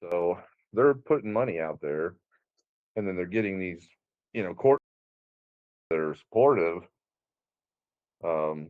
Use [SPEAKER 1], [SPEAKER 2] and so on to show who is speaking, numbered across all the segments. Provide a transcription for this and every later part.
[SPEAKER 1] So they're putting money out there, and then they're getting these, court that are supportive. Um,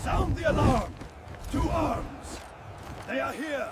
[SPEAKER 2] Sound the alarm! To arms! They are here!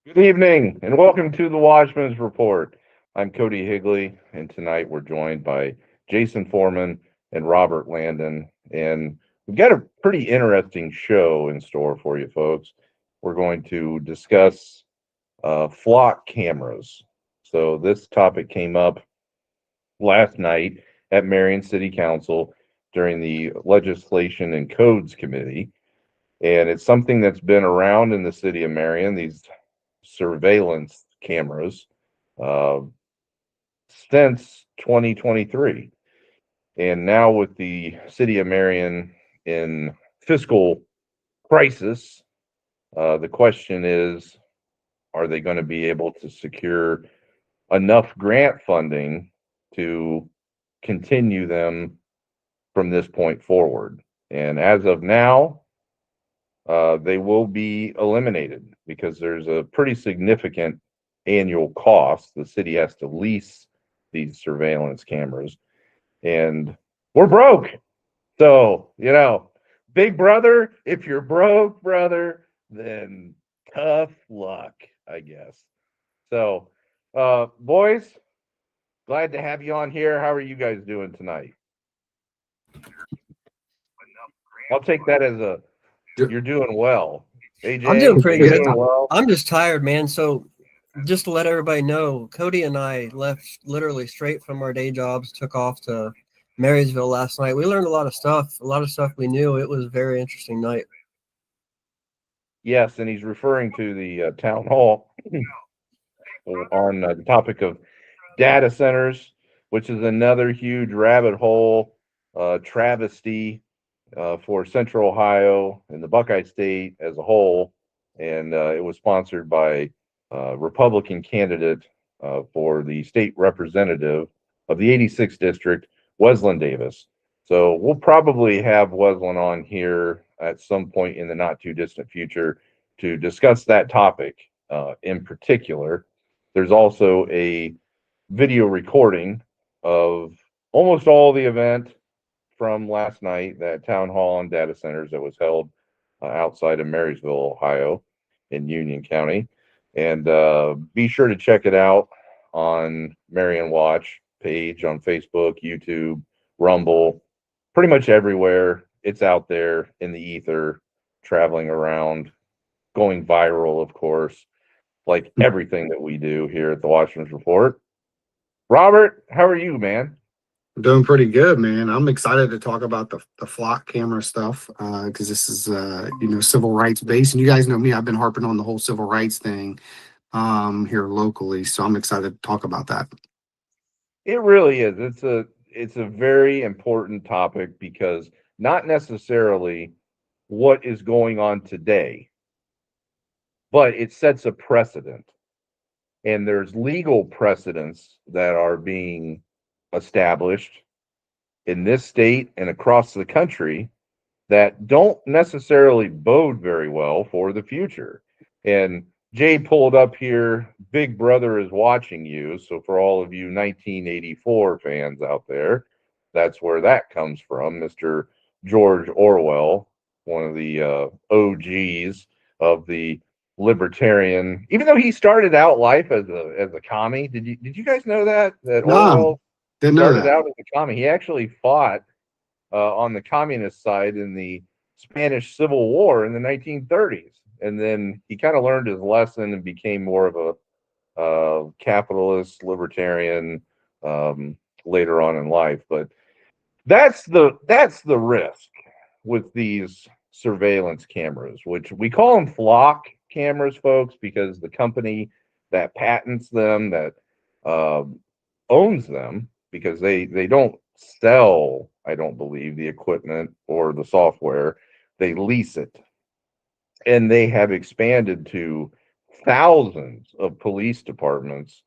[SPEAKER 1] Good evening, and welcome to the Watchmen's Report. I'm Cody Higley, and tonight we're joined by Jason Foreman and Robert Landon. And we've got a pretty interesting show in store for you folks. We're going to discuss flock cameras. So, this topic came up last night at Marion City Council during the Legislation and Codes Committee. And it's something that's been around in the city of Marion, these surveillance cameras, uh, since 2023. And now, with the city of Marion in fiscal crisis, the question is, are they going to be able to secure enough grant funding to continue them from this point forward. And as of now, they will be eliminated because there's a pretty significant annual cost. The city has to lease these surveillance cameras, and we're broke. So, Big Brother, if you're broke, brother, then tough luck, I guess. So, boys, glad to have you on here. How are you guys doing tonight? I'll take that as a you're doing well. AJ,
[SPEAKER 3] I'm doing pretty
[SPEAKER 1] you
[SPEAKER 3] good.
[SPEAKER 1] doing well?
[SPEAKER 3] I'm just tired, man. So just to let everybody know, Cody and I left literally straight from our day jobs, took off to Marysville last night. We learned a lot of stuff we knew. It was a very interesting night.
[SPEAKER 1] Yes, and he's referring to the town hall on the topic of data centers, which is another huge rabbit hole, travesty for Central Ohio and the Buckeye State as a whole. And it was sponsored by a Republican candidate for the state representative of the 86th district, Wesleyan Davis. So we'll probably have Wesleyan on here at some point in the not too distant future to discuss that topic in particular. There's also a video recording of almost all the event from last night, that town hall on data centers that was held outside of Marysville, Ohio, in Union County. And be sure to check it out on Marion Watch page on Facebook, YouTube, Rumble, pretty much everywhere. It's out there in the ether, traveling around, going viral, of course, like everything that we do here at the Watchmen's Report. Robert, how are you, man?
[SPEAKER 4] I'm doing pretty good, man. I'm excited to talk about the flock camera stuff because this is civil rights based, and you guys know me. I've been harping on the whole civil rights thing here locally, so I'm excited to talk about that.
[SPEAKER 1] It really is. It's a very important topic because not necessarily what is going on today, but it sets a precedent. And there's legal precedents that are being established in this state and across the country that don't necessarily bode very well for the future. And Jay pulled up here, Big Brother is watching you. So for all of you 1984 fans out there, that's where that comes from. Mr. George Orwell, one of the OGs of the libertarian, even though he started out life as a commie. Did you guys know that Orwell
[SPEAKER 4] Didn't know
[SPEAKER 1] started
[SPEAKER 4] that.
[SPEAKER 1] out as a commie? He actually fought on the communist side in the Spanish Civil War in the 1930s. And then he kind of learned his lesson and became more of a capitalist libertarian later on in life. But that's the risk with these surveillance cameras, which we call them flock cameras, folks, because the company that patents them, that owns them, because they don't sell, I don't believe, the equipment or the software. They lease it. And they have expanded to thousands of police departments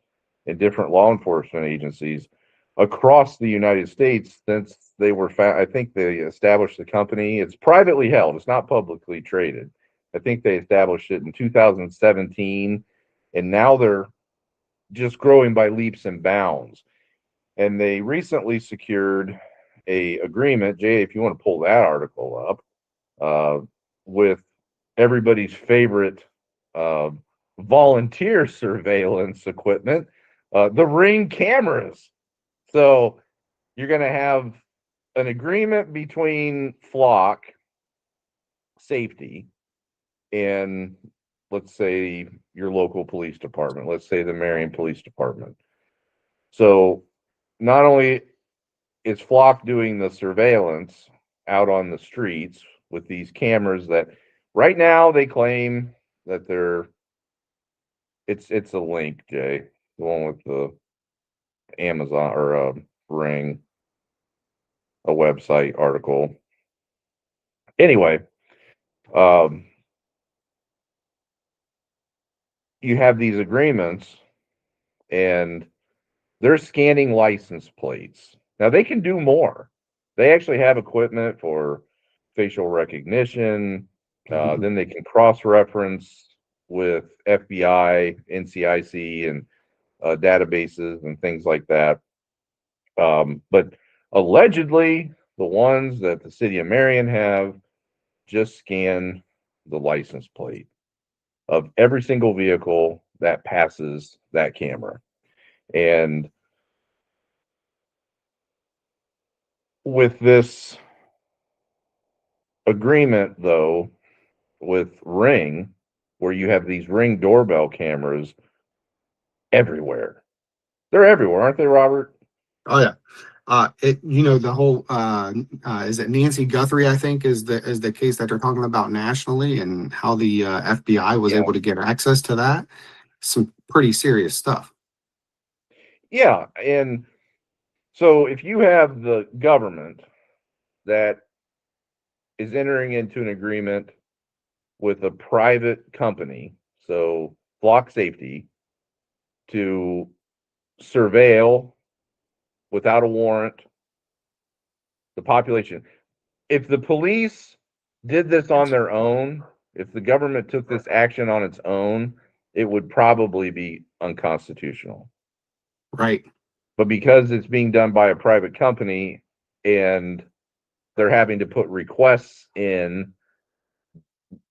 [SPEAKER 1] and different law enforcement agencies across the United States since they were I think they established the company. It's privately held. It's not publicly traded. I think they established it in 2017, and now they're just growing by leaps and bounds. And they recently secured a agreement, Jay, if you want to pull that article up, with everybody's favorite volunteer surveillance equipment, the Ring cameras. So you're going to have an agreement between Flock Safety and, let's say, your local police department. Let's say the Marion Police Department. So not only is Flock doing the surveillance out on the streets with these cameras that right now they claim that it's a link, Jay, the one with the Amazon or Ring, a website article. Anyway, you have these agreements and they're scanning license plates. Now they can do more. They actually have equipment for facial recognition. Then they can cross-reference with FBI, NCIC, and databases and things like that. But allegedly, the ones that the city of Marion have just scan the license plate of every single vehicle that passes that camera. And with this agreement, though, with Ring, where you have these Ring doorbell cameras everywhere. They're everywhere, aren't they, Robert?
[SPEAKER 4] Oh yeah. The whole is it Nancy Guthrie, I think, is the case that they're talking about nationally, and how the FBI was
[SPEAKER 1] Yeah.
[SPEAKER 4] able to get access to that. Some pretty serious stuff.
[SPEAKER 1] Yeah. And so if you have the government that is entering into an agreement with a private company, so Flock Safety, to surveil without a warrant the population. If the police did this on their own, if the government took this action on its own, it would probably be unconstitutional.
[SPEAKER 4] Right.
[SPEAKER 1] But because it's being done by a private company and they're having to put requests in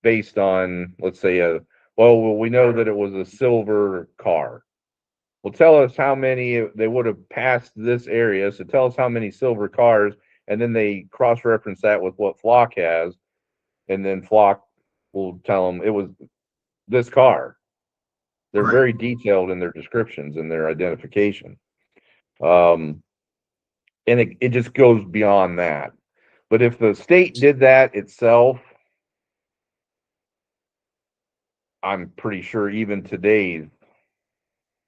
[SPEAKER 1] based on, let's say, well, we know that it was a silver car. Well, tell us how many they would have passed this area. So tell us how many silver cars, and then they cross-reference that with what Flock has, and then Flock will tell them it was this car. They're
[SPEAKER 4] Right.
[SPEAKER 1] very detailed in their descriptions and their identification. And it just goes beyond that. But if the state did that itself, I'm pretty sure even today's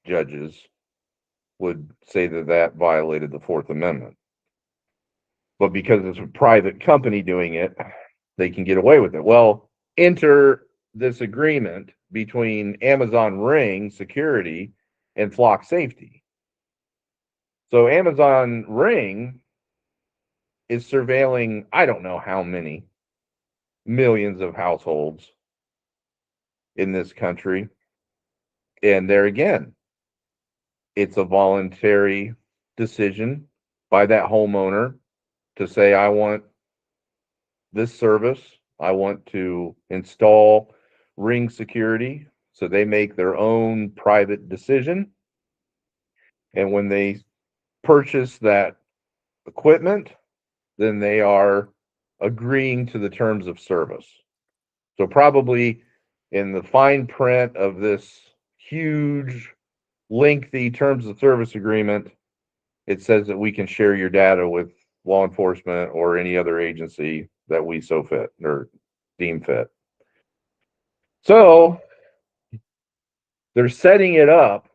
[SPEAKER 1] judges would say that that violated the Fourth Amendment. But because it's a private company doing it, they can get away with it. Well, enter this agreement between Amazon Ring Security and Flock Safety. So Amazon Ring is surveilling, I don't know how many millions of households in this country. And there again, it's a voluntary decision by that homeowner to say, I want this service. I want to install Ring Security. So they make their own private decision. And when they purchase that equipment, then they are agreeing to the terms of service. So probably in the fine print of this huge, lengthy terms of service agreement, it says that we can share your data with law enforcement or any other agency that we so fit or deem fit. So they're setting it up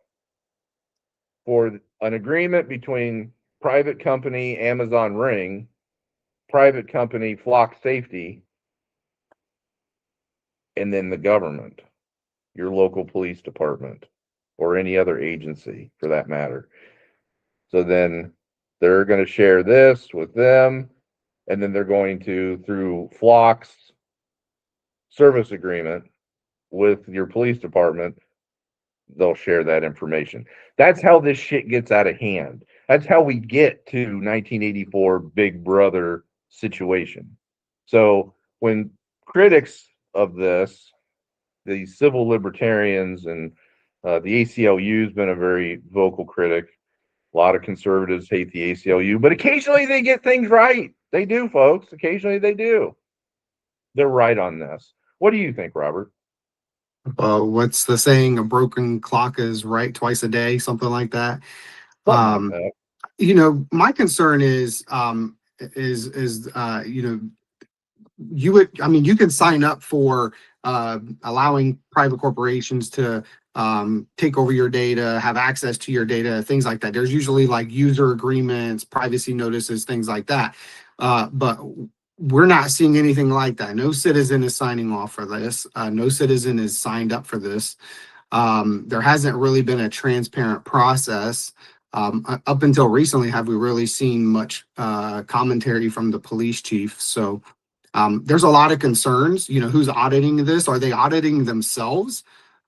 [SPEAKER 1] for an agreement between private company Amazon Ring, private company Flock Safety, and then the government, your local police department, or any other agency for that matter. So then they're going to share this with them, and then they're going to, through Flock's service agreement with your police department, they'll share that information. That's how this shit gets out of hand. That's how we get to 1984 Big Brother situation. So when critics of this, the civil libertarians and the ACLU has been a very vocal critic. A lot of conservatives hate the ACLU, but occasionally they get things right. They do, folks. Occasionally they do. They're right on this. What do you think, Robert?
[SPEAKER 4] What's the saying? A broken clock is right twice a day, something like that.
[SPEAKER 1] Something like that.
[SPEAKER 4] My concern is you would, I mean, you can sign up for allowing private corporations to take over your data, have access to your data, things like that. There's usually like user agreements, privacy notices, things like that. But we're not seeing anything like that. No citizen is signing off for this. No citizen is signed up for this. There hasn't really been a transparent process. Up until recently, have we really seen much commentary from the police chief? So there's a lot of concerns. Who's auditing this? Are they auditing themselves?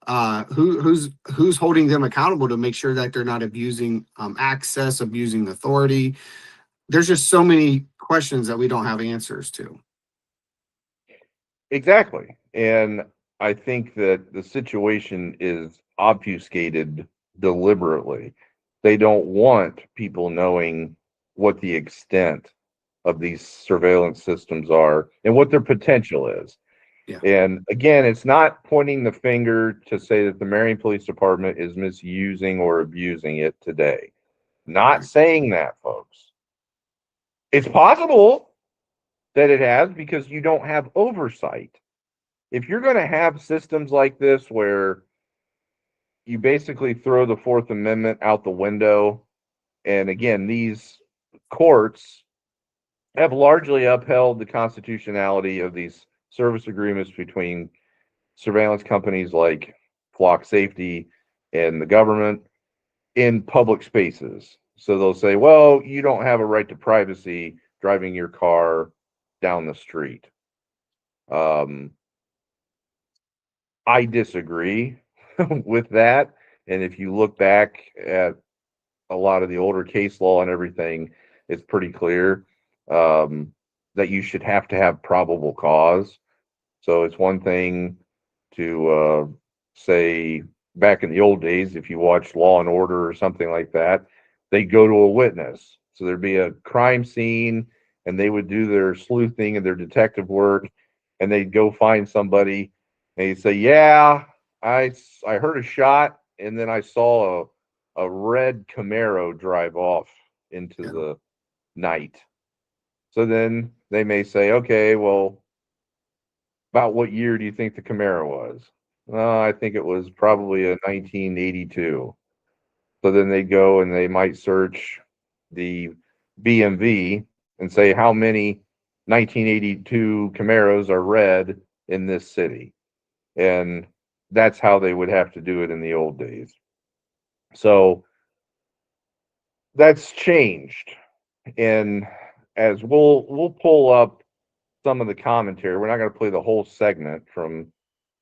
[SPEAKER 4] Who's holding them accountable to make sure that they're not abusing access, abusing authority? There's just so many questions that we don't have answers to.
[SPEAKER 1] Exactly. And I think that the situation is obfuscated deliberately. They don't want people knowing what the extent of these surveillance systems are and what their potential is.
[SPEAKER 4] Yeah.
[SPEAKER 1] And again, it's not pointing the finger to say that the Marion Police Department is misusing or abusing it today. Not
[SPEAKER 4] Right.
[SPEAKER 1] saying that, folks. It's possible that it has because you don't have oversight. If you're going to have systems like this where you basically throw the Fourth Amendment out the window, and again, these courts have largely upheld the constitutionality of these service agreements between surveillance companies like Flock Safety and the government in public spaces. So they'll say, well, you don't have a right to privacy driving your car down the street. I disagree with that. And if you look back at a lot of the older case law and everything, it's pretty clear that you should have to have probable cause. So it's one thing to say back in the old days, if you watched Law and Order or something like that, they'd go to a witness. So there'd be a crime scene and they would do their sleuthing and their detective work and they'd go find somebody and he'd say, yeah, I heard a shot and then I saw a red Camaro drive off into
[SPEAKER 4] Yeah.
[SPEAKER 1] the night. So then they may say, okay, well, about what year do you think the Camaro was? I think it was probably a 1982. So then they go and they might search the BMV and say how many 1982 Camaros are red in this city. And that's how they would have to do it in the old days. So that's changed. And as we'll pull up some of the commentary, we're not going to play the whole segment from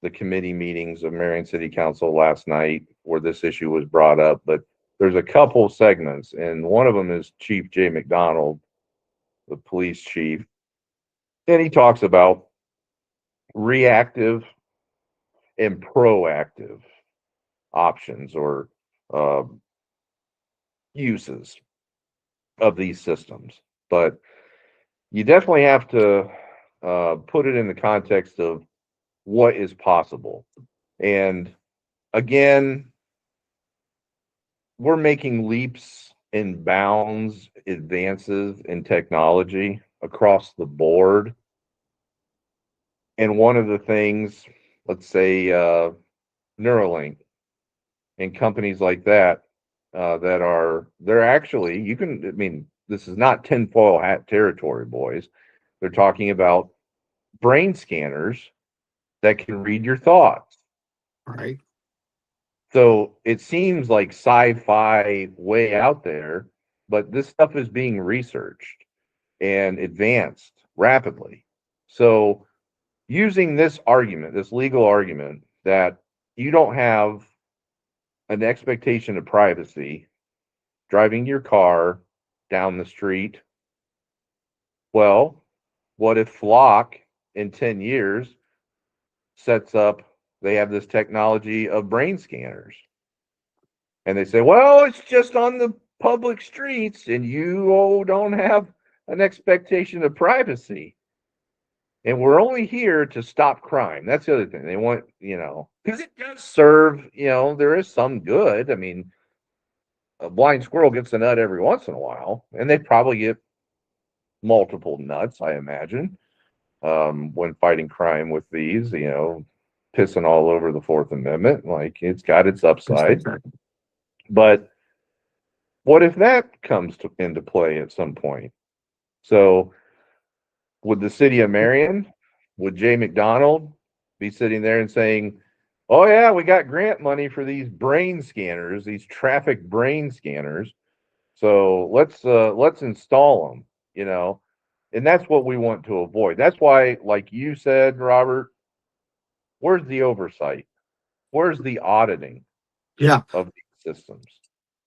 [SPEAKER 1] the committee meetings of Marion City Council last night where this issue was brought up, but there's a couple segments, and one of them is Chief Jay McDonald, the police chief, and he talks about reactive and proactive options or uh, uses of these systems. But you definitely have to put it in the context of what is possible. And again, we're making leaps and bounds, advances in technology across the board. And one of the things, let's say Neuralink and companies like that, they're actually, I mean, this is not tinfoil hat territory, boys. They're talking about brain scanners that can read your thoughts.
[SPEAKER 4] Right.
[SPEAKER 1] So it seems like sci-fi way out there, but this stuff is being researched and advanced rapidly. So using this argument, this legal argument that you don't have an expectation of privacy driving your car down the street, well, what if Flock in 10 years sets up, they have this technology of brain scanners? And they say, well, it's just on the public streets and you don't have an expectation of privacy. And we're only here to stop crime. That's the other thing. They want, because it does serve, there is some good. I mean, a blind squirrel gets a nut every once in a while, and they probably get multiple nuts, I imagine, when fighting crime with these, pissing all over the Fourth Amendment. Like, it's got its upside. But what if that comes into play at some point? So, would the city of Marion, would Jay McDonald be sitting there and saying, oh, yeah, we got grant money for these brain scanners, these traffic brain scanners, So let's install them, you know, and that's what we want to avoid. That's why, like you said, Robert, where's the oversight? Where's the auditing
[SPEAKER 4] Yeah.
[SPEAKER 1] of these systems?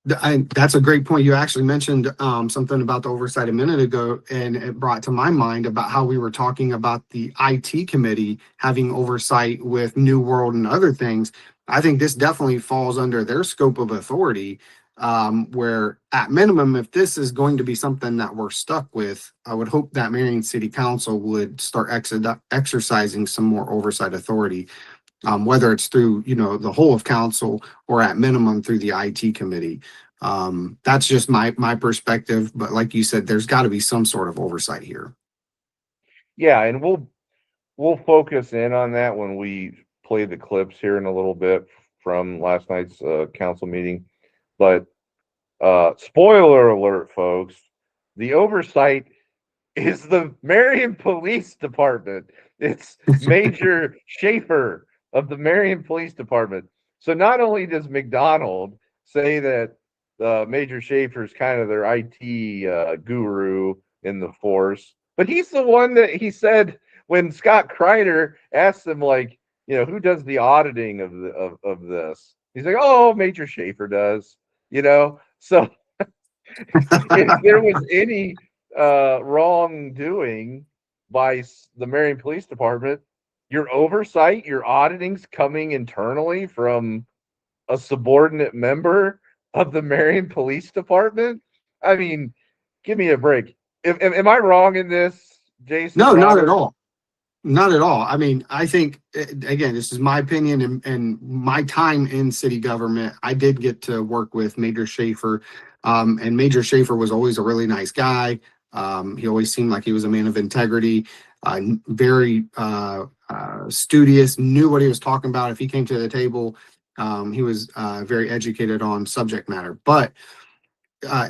[SPEAKER 4] That's a great point. You actually mentioned something about the oversight a minute ago, and it brought to my mind about how we were talking about the IT committee having oversight with New World and other things. I think this definitely falls under their scope of authority, where at minimum, if this is going to be something that we're stuck with, I would hope that Marion City Council would start exercising some more oversight authority, whether it's through, the whole of council or at minimum through the IT committee. That's just my perspective, but like you said, there's got to be some sort of oversight here.
[SPEAKER 1] Yeah, and we'll focus in on that when we play the clips here in a little bit from last night's council meeting. But spoiler alert, folks, the oversight is the Marion Police Department. It's Major Schaefer of the Marion Police Department. So not only does McDonald say that Major Schaefer is kind of their IT guru in the force, but he's the one that he said when Scott Kreider asked him, like, who does the auditing of this? He's like, oh, Major Schaefer does. So if there was any wrongdoing by the Marion Police Department, your oversight, your auditing's coming internally from a subordinate member of the Marion Police Department. I mean, give me a break. Am I wrong in this, Jason?
[SPEAKER 4] No, not at
[SPEAKER 1] Robert?
[SPEAKER 4] all. Not at all. I mean, I think, again, this is my opinion and my time in city government. I did get to work with Major Schaefer, and Major Schaefer was always a really nice guy. He always seemed like he was a man of integrity, very studious, knew what he was talking about. If he came to the table, he was very educated on subject matter. But uh,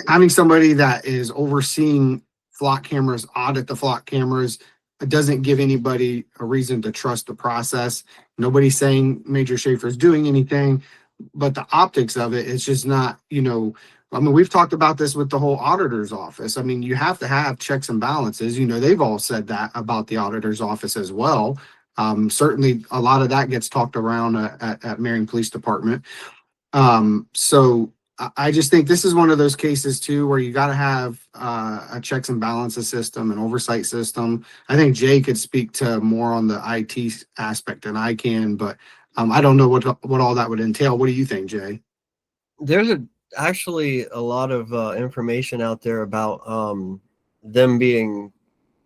[SPEAKER 4] having somebody that is overseeing flock cameras, audit the flock cameras, it doesn't give anybody a reason to trust the process. Nobody's saying Major Schaefer is doing anything, but the optics of it is just not, I mean, we've talked about this with the whole auditor's office. I mean, you have to have checks and balances. They've all said that about the auditor's office as well. Certainly, a lot of that gets talked around at Marion Police Department. So I just think this is one of those cases too where you got to have a checks and balances system, an oversight system. I think Jay could speak to more on the IT aspect than I can, but I don't know what all that would entail. What do you think, Jay?
[SPEAKER 3] There's actually a lot of information out there about them being,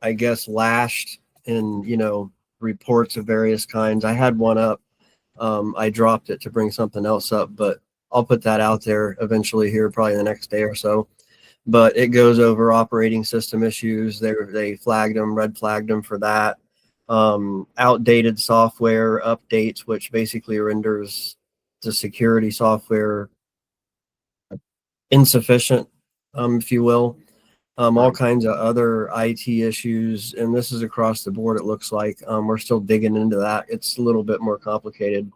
[SPEAKER 3] I guess, lashed in reports of various kinds. I had one up. I dropped it to bring something else up, but I'll put that out there eventually here, probably the next day or so. But it goes over operating system issues. They flagged them, red flagged them for that. Outdated software updates, which basically renders the security software insufficient, if you will. All kinds of other IT issues, and this is across the board. It looks like we're still digging into that. It's a little bit more complicated,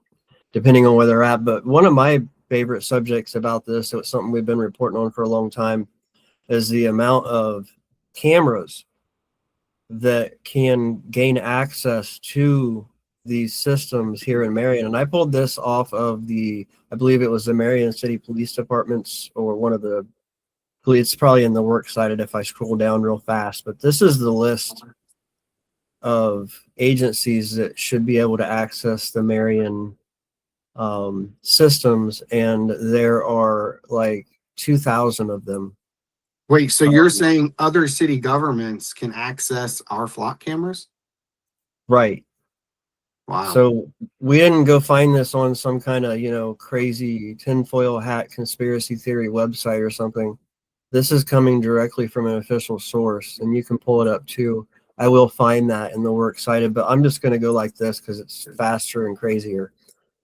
[SPEAKER 3] depending on where they're at. But one of my favorite subjects about this, it was something we've been reporting on for a long time, is the amount of cameras that can gain access to these systems here in Marion. And I pulled this off of I believe it was the Marion City Police Departments, or one of the, it's probably in the works cited if I scroll down real fast, but this is the list of agencies that should be able to access the Marion systems, and there are like 2,000 of them.
[SPEAKER 4] Wait, so you're saying other city governments can access our flock cameras?
[SPEAKER 3] Right.
[SPEAKER 4] Wow.
[SPEAKER 3] So we didn't go find this on some kind of, crazy tinfoil hat conspiracy theory website or something. This is coming directly from an official source, and you can pull it up too. I will find that in the works cited, but I'm just going to go like this because it's faster and crazier.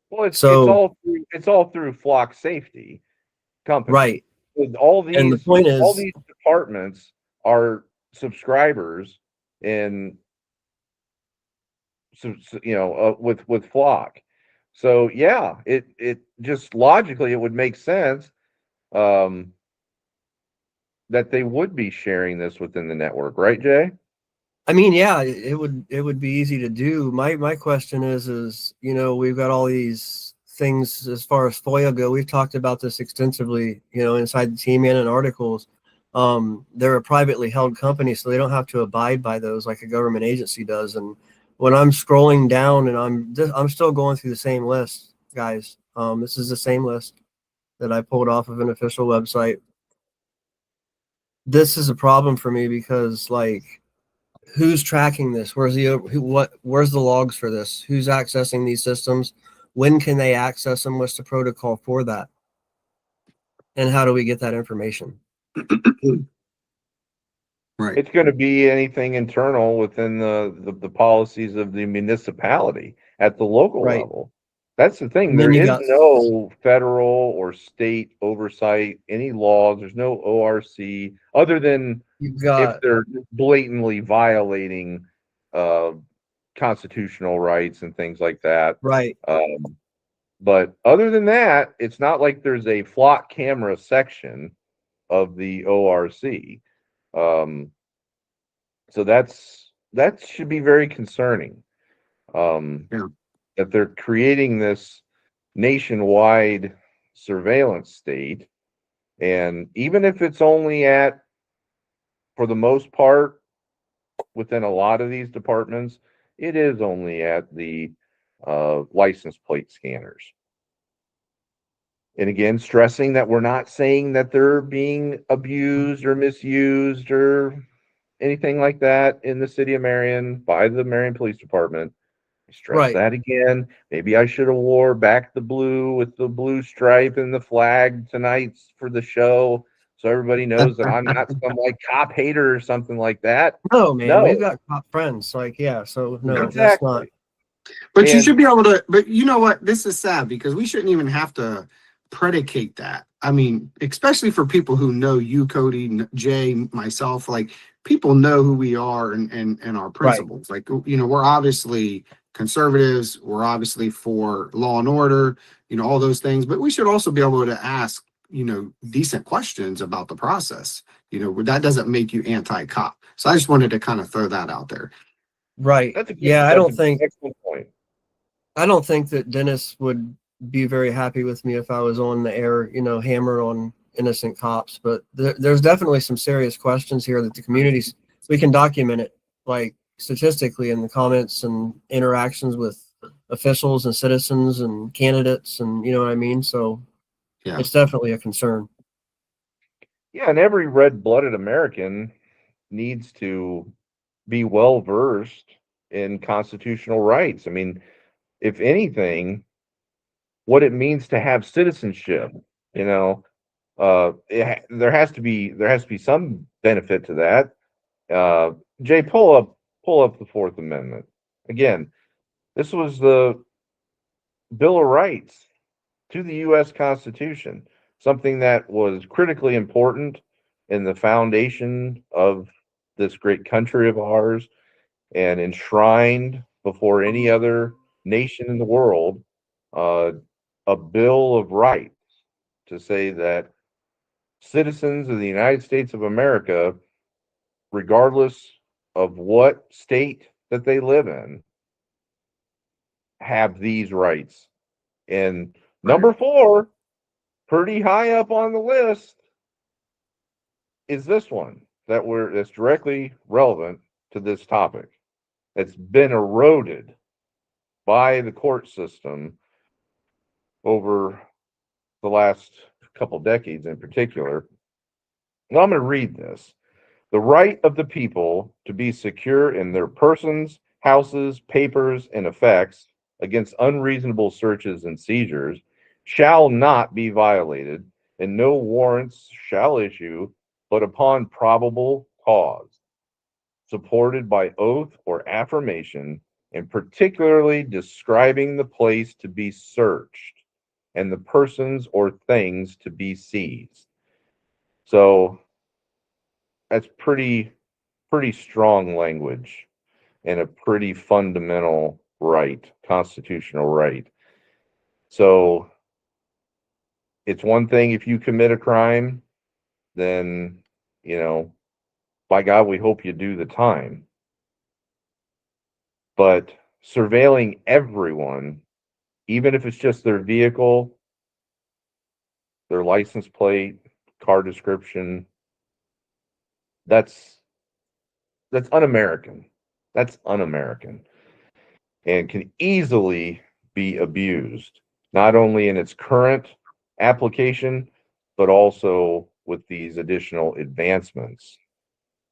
[SPEAKER 1] Well, it's all through Flock Safety Company.
[SPEAKER 3] Right.
[SPEAKER 1] All
[SPEAKER 3] And the
[SPEAKER 1] these
[SPEAKER 3] point is,
[SPEAKER 1] all these departments are subscribers in with Flock. So yeah, it just logically it would make sense. that they would be sharing this within the network, right, Jay?
[SPEAKER 3] I mean, yeah, it would be easy to do. My question is we've got all these things as far as FOIA go. We've talked about this extensively, inside the team and in articles. They're a privately held company, so they don't have to abide by those like a government agency does. And when I'm scrolling down, and I'm still going through the same list, guys. This is the same list that I pulled off of an official website. This is a problem for me because, like, who's tracking this? Where's the logs for this? Who's accessing these systems? When can they access them? What's the protocol for that? And how do we get that information?
[SPEAKER 4] Right.
[SPEAKER 1] It's going to be anything internal within the policies of the municipality at the local
[SPEAKER 3] Right.
[SPEAKER 1] level. That's the thing.
[SPEAKER 3] And
[SPEAKER 1] There
[SPEAKER 3] then you
[SPEAKER 1] is
[SPEAKER 3] got
[SPEAKER 1] no federal or state oversight, any laws. There's no ORC other than
[SPEAKER 3] you've
[SPEAKER 1] if
[SPEAKER 3] got
[SPEAKER 1] they're blatantly violating uh, constitutional rights and things like that.
[SPEAKER 3] right.
[SPEAKER 1] But other than that, it's not like there's a flock camera section of the ORC. So that should be very concerning.
[SPEAKER 4] Yeah.
[SPEAKER 1] That they're creating this nationwide surveillance state, and even if it's only at, for the most part, within a lot of these departments, it is only at the license plate scanners. And again, stressing that we're not saying that they're being abused or misused or anything like that in the city of Marion by the Marion Police Department. I stress
[SPEAKER 3] Right.
[SPEAKER 1] that again. Maybe I should have wore back the blue with the blue stripe and the flag tonight for the show, so everybody knows that I'm not some like cop hater or something like that.
[SPEAKER 3] No, man, we've
[SPEAKER 1] No,
[SPEAKER 3] got cop friends. Like, yeah. So no, that's not
[SPEAKER 1] exactly.
[SPEAKER 4] But you
[SPEAKER 1] And
[SPEAKER 4] should be able to, but you know what? This is sad because we shouldn't even have to predicate that. I mean, especially for people who know you, Cody, Jay, myself, like people know who we are and our
[SPEAKER 3] right.
[SPEAKER 4] principles. Like, we're obviously conservatives. We're obviously for law and order, all those things. But we should also be able to ask, decent questions about the process. That doesn't make you anti-cop. So I just wanted to kind of throw that out there.
[SPEAKER 3] Right.
[SPEAKER 1] that's a good,
[SPEAKER 3] Yeah,
[SPEAKER 1] that's an excellent point.
[SPEAKER 3] I don't think that Dennis would be very happy with me if I was on the air, hammer on innocent cops. But there's definitely some serious questions here that the communities, we can document it, like statistically in the comments and interactions with officials and citizens and candidates, and you know what I mean. So
[SPEAKER 4] Yeah.
[SPEAKER 3] it's definitely a concern.
[SPEAKER 1] Yeah, and every red-blooded American needs to be well versed in constitutional rights. I mean, if anything, what it means to have citizenship, you know, there has to be some benefit to that. Jay, pull up the Fourth Amendment again. This was the Bill of Rights to the U.S. Constitution, something that was critically important in the foundation of this great country of ours and enshrined before any other nation in the world, uh, a Bill of Rights to say that citizens of the United States of America, regardless of what state that they live in, have these rights. And number four, pretty high up on the list, is this one that's directly relevant to this topic. It's been eroded by the court system over the last couple decades in particular. Now I'm going to read this. The right of the people to be secure in their persons, houses, papers, and effects against unreasonable searches and seizures shall not be violated, and no warrants shall issue but upon probable cause, supported by oath or affirmation, and particularly describing the place to be searched and the persons or things to be seized. So that's pretty strong language and a pretty fundamental right, constitutional right. So it's one thing if you commit a crime, then you know, by God, we hope you do the time. But surveilling everyone, even if it's just their vehicle, their license plate, car description, that's un-American. That's un-American and can easily be abused, not only in its current application, but also with these additional advancements.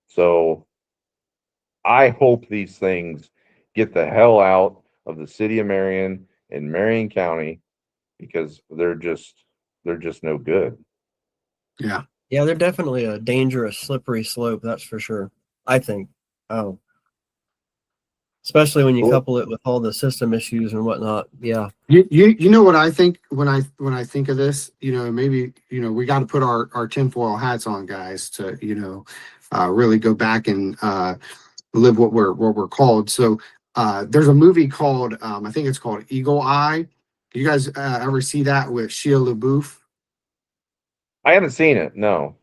[SPEAKER 1] So I hope these things get the hell out of the city of Marion and Marion County because they're just no good.
[SPEAKER 4] Yeah.
[SPEAKER 3] Yeah, they're definitely a dangerous, slippery slope. That's for sure. I think. Oh, especially when you
[SPEAKER 1] Cool.
[SPEAKER 3] couple it with all the system issues and whatnot. Yeah.
[SPEAKER 4] You know what I think when I think of this, maybe, we got to put our tinfoil hats on, guys, to, really go back and live what we're called. So there's a movie called I think it's called Eagle Eye. You guys ever see that with Shia LaBeouf?
[SPEAKER 1] I haven't seen it. No.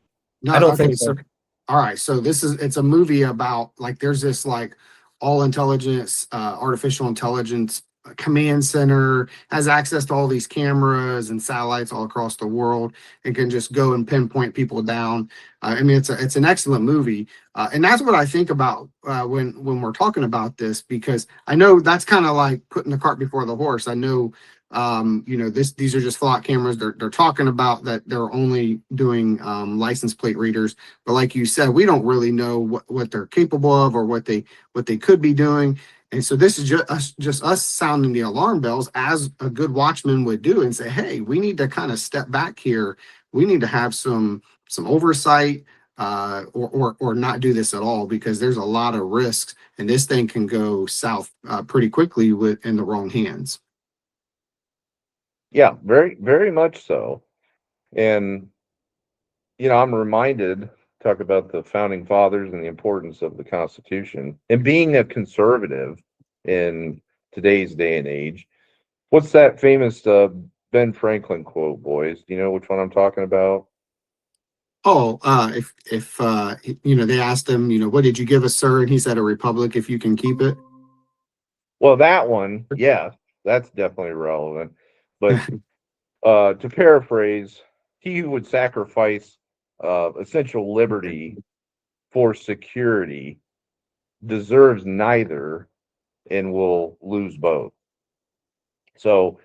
[SPEAKER 4] No,
[SPEAKER 3] I don't
[SPEAKER 4] okay,
[SPEAKER 3] think so.
[SPEAKER 4] so all right, so it's a movie about like there's this like all intelligence, artificial intelligence command center has access to all these cameras and satellites all across the world and can just go and pinpoint people down. I mean, it's an excellent movie, and that's what I think about when we're talking about this because I know that's kind of like putting the cart before the horse. I know these are just flock cameras. They're talking about that they're only doing license plate readers, but like you said, we don't really know what they're capable of or what they could be doing. And so this is just us sounding the alarm bells as a good watchman would do and say, hey, we need to kind of step back here. We need to have some oversight, or not do this at all because there's a lot of risks and this thing can go south pretty quickly in the wrong hands.
[SPEAKER 1] Yeah, very, very much so. And, I'm reminded, talk about the founding fathers and the importance of the Constitution and being a conservative in today's day and age. What's that famous Ben Franklin quote, boys? Do you know which one I'm talking about?
[SPEAKER 4] Oh, if they asked him, what did you give us, sir? And he said, a republic if you can keep it.
[SPEAKER 1] Well, that one, yes, that's definitely relevant. But to paraphrase, he who would sacrifice essential liberty for security deserves neither and will lose both. So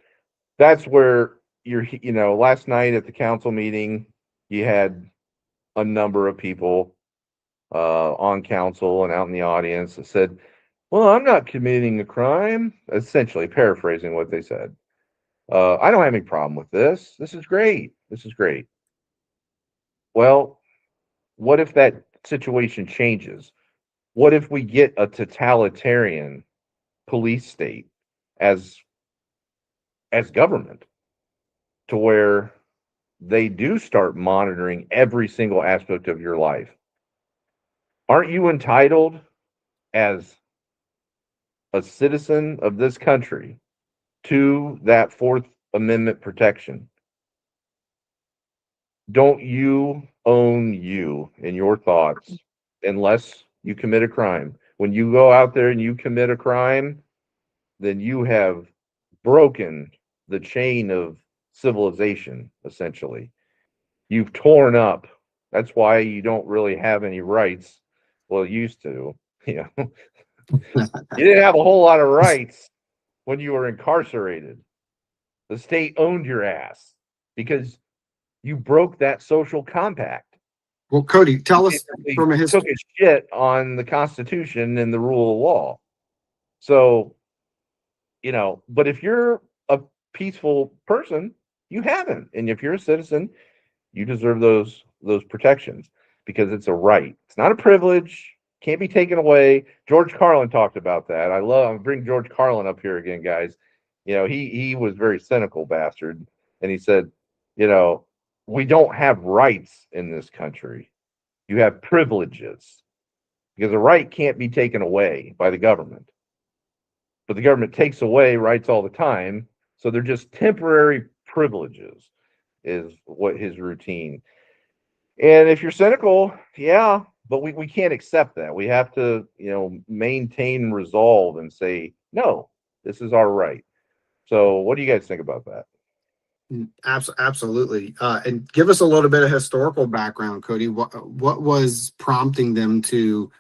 [SPEAKER 1] that's where last night at the council meeting, you had a number of people on council and out in the audience that said, well, I'm not committing a crime, essentially paraphrasing what they said. I don't have any problem with this. This is great. This is great. Well, what if that situation changes? What if we get a totalitarian police state as government to where they do start monitoring every single aspect of your life? Aren't you entitled as a citizen of this country to that Fourth Amendment protection? Don't you own you and your thoughts unless you commit a crime? When you go out there and you commit a crime, then you have broken the chain of civilization, essentially. You've torn up. That's why you don't really have any rights. Well, you used to. You know, you didn't have a whole lot of rights when you were incarcerated. The state owned your ass because you broke that social compact.
[SPEAKER 4] Well, Cody, tell us
[SPEAKER 1] Basically
[SPEAKER 4] from a
[SPEAKER 1] took
[SPEAKER 4] history.
[SPEAKER 1] a shit on the Constitution and the rule of law. So, but if you're a peaceful person, you haven't. And if you're a citizen, you deserve those protections because it's a right. It's not a privilege. Can't be taken away. George Carlin talked about that. I'm bring George Carlin up here again, guys. He was very cynical bastard, and he said, we don't have rights in this country. You have privileges because a right can't be taken away by the government. But the government takes away rights all the time, so they're just temporary privileges, is what his routine. And if you're cynical, yeah, but we can't accept that. We have to, maintain resolve and say, no, this is our right. So what do you guys think about that?
[SPEAKER 4] Absolutely. And give us a little bit of historical background, Cody. What was prompting them to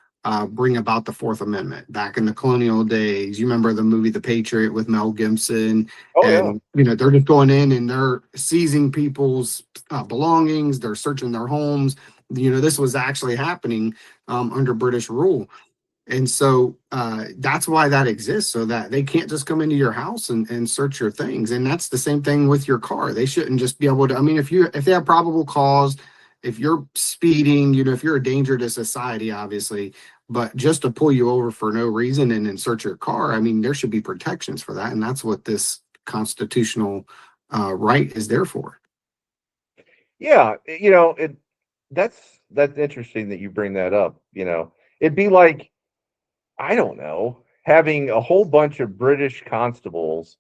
[SPEAKER 4] bring about the Fourth Amendment back in the colonial days? You remember the movie The Patriot with Mel Gibson,
[SPEAKER 1] Oh yeah.
[SPEAKER 4] and they're just going in and they're seizing people's belongings. They're searching their homes. This was actually happening under British rule. And so that's why that exists, so that they can't just come into your house and search your things. And that's the same thing with your car. They shouldn't just be able to. I mean, if they have probable cause, if you're speeding, if you're a danger to society, obviously, but just to pull you over for no reason and then search your car, I mean, there should be protections for that, and that's what this constitutional right is there for.
[SPEAKER 1] Yeah, that's interesting that you bring that up. It'd be like, I don't know, having a whole bunch of British constables,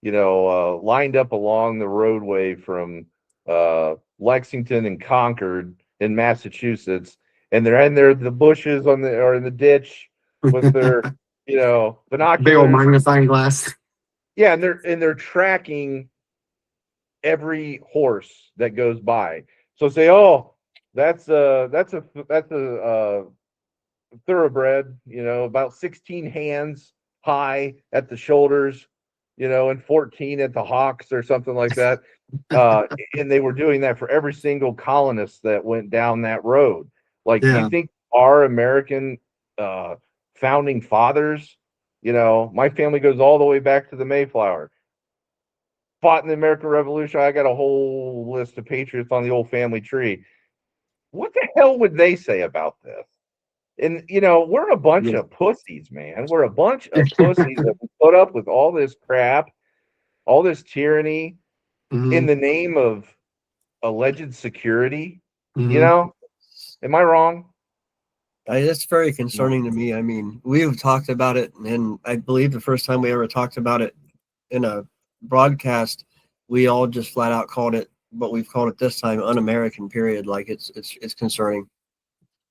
[SPEAKER 1] lined up along the roadway from Lexington and Concord in Massachusetts, and they're in there the bushes or in the ditch with their
[SPEAKER 4] Big old
[SPEAKER 1] binoculars.
[SPEAKER 4] magnifying glass.
[SPEAKER 1] Yeah, and they're tracking every horse that goes by. So say, oh, that's a thoroughbred, about 16 hands high at the shoulders, and 14 at the hocks or something like that. And they were doing that for every single colonist that went down that road. Like, do you
[SPEAKER 4] Yeah.
[SPEAKER 1] think our American founding fathers, my family goes all the way back to the Mayflower, fought in the American Revolution? I got a whole list of patriots on the old family tree. What the hell would they say about this? And we're a bunch
[SPEAKER 4] Yeah.
[SPEAKER 1] of pussies, man. We're a bunch of pussies that put up with all this crap, all this tyranny in
[SPEAKER 4] Mhm,
[SPEAKER 1] the name of alleged security. You
[SPEAKER 4] mhm.
[SPEAKER 1] know, am I wrong?
[SPEAKER 3] That's very concerning to me. I mean, we've talked about it, and I believe the first time we ever talked about it in a broadcast, we all just flat out called it what we've called it this time, un-American. Period. Like it's concerning.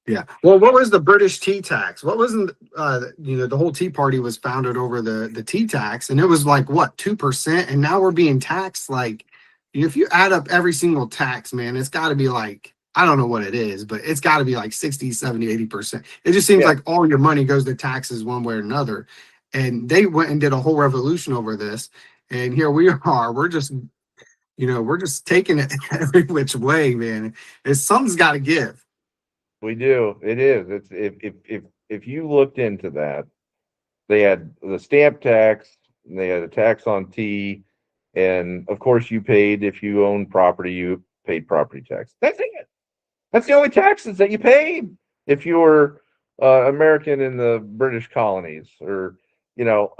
[SPEAKER 4] Yeah. Well, what was the British tea tax? What wasn't the whole Tea Party was founded over the tea tax, and it was like what 2%, and now we're being taxed like if you add up every single tax, man, it's got to be like I don't know what it is, but it's got to be like 60, 70, 80%. It just seems
[SPEAKER 1] Yeah,
[SPEAKER 4] like all your money goes to taxes one way or another. And they went and did a whole revolution over this. And here we are. We're just taking it every which way, man. It's something's got to give.
[SPEAKER 1] we do. It is. It's if you looked into that, they had the stamp tax, and they had a tax on tea, and of course you paid if you owned property, you paid property tax. That's it. That's the only taxes that you paid if you were American in the British colonies, or you know.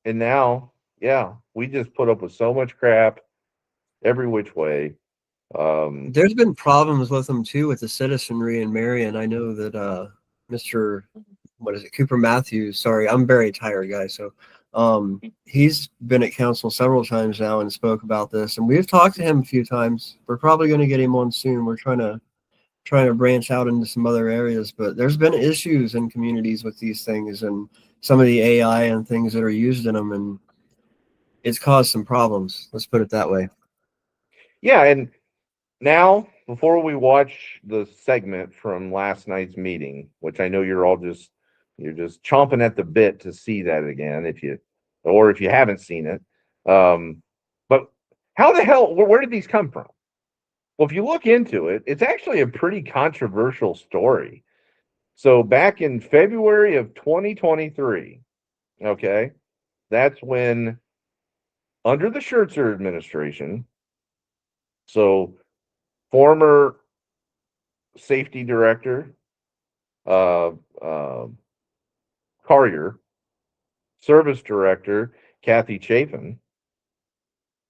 [SPEAKER 1] And now, yeah, we just put up with so much crap every which way. Um,
[SPEAKER 3] There's been problems with them too with the citizenry in Marion. I know that Mr. What is it, Cooper Matthews? Sorry, I'm very tired, guys. So he's been at council several times now and spoke about this, and we've talked to him a few times. We're probably going to get him on soon. We're trying to branch out into some other areas, but there's been issues in communities with these things and some of the AI and things that are used in them, and it's caused some problems. Let's put it that way.
[SPEAKER 1] yeah, and now, before we watch the segment from last night's meeting, which I know you're just chomping at the bit to see that again, if you haven't seen it. But how the hell, where did these come from? Well, if you look into it, it's actually a pretty controversial story. So back in February of 2023, okay, that's when, under the Scherzer administration, so former safety director, uh, uh, Carrier, service director Kathy Chapin,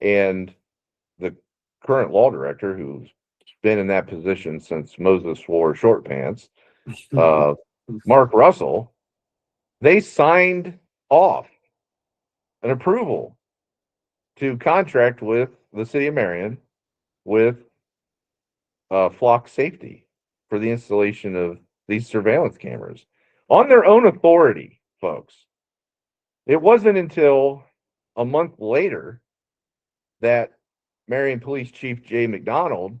[SPEAKER 1] and the current law director, who's been in that position since Moses wore short pants, uh, Mark Russell, they signed off an approval to contract with the city of Marion with flock safety for the installation of these surveillance cameras on their own authority, folks. It wasn't until a month later that Marion Police Chief Jay McDonald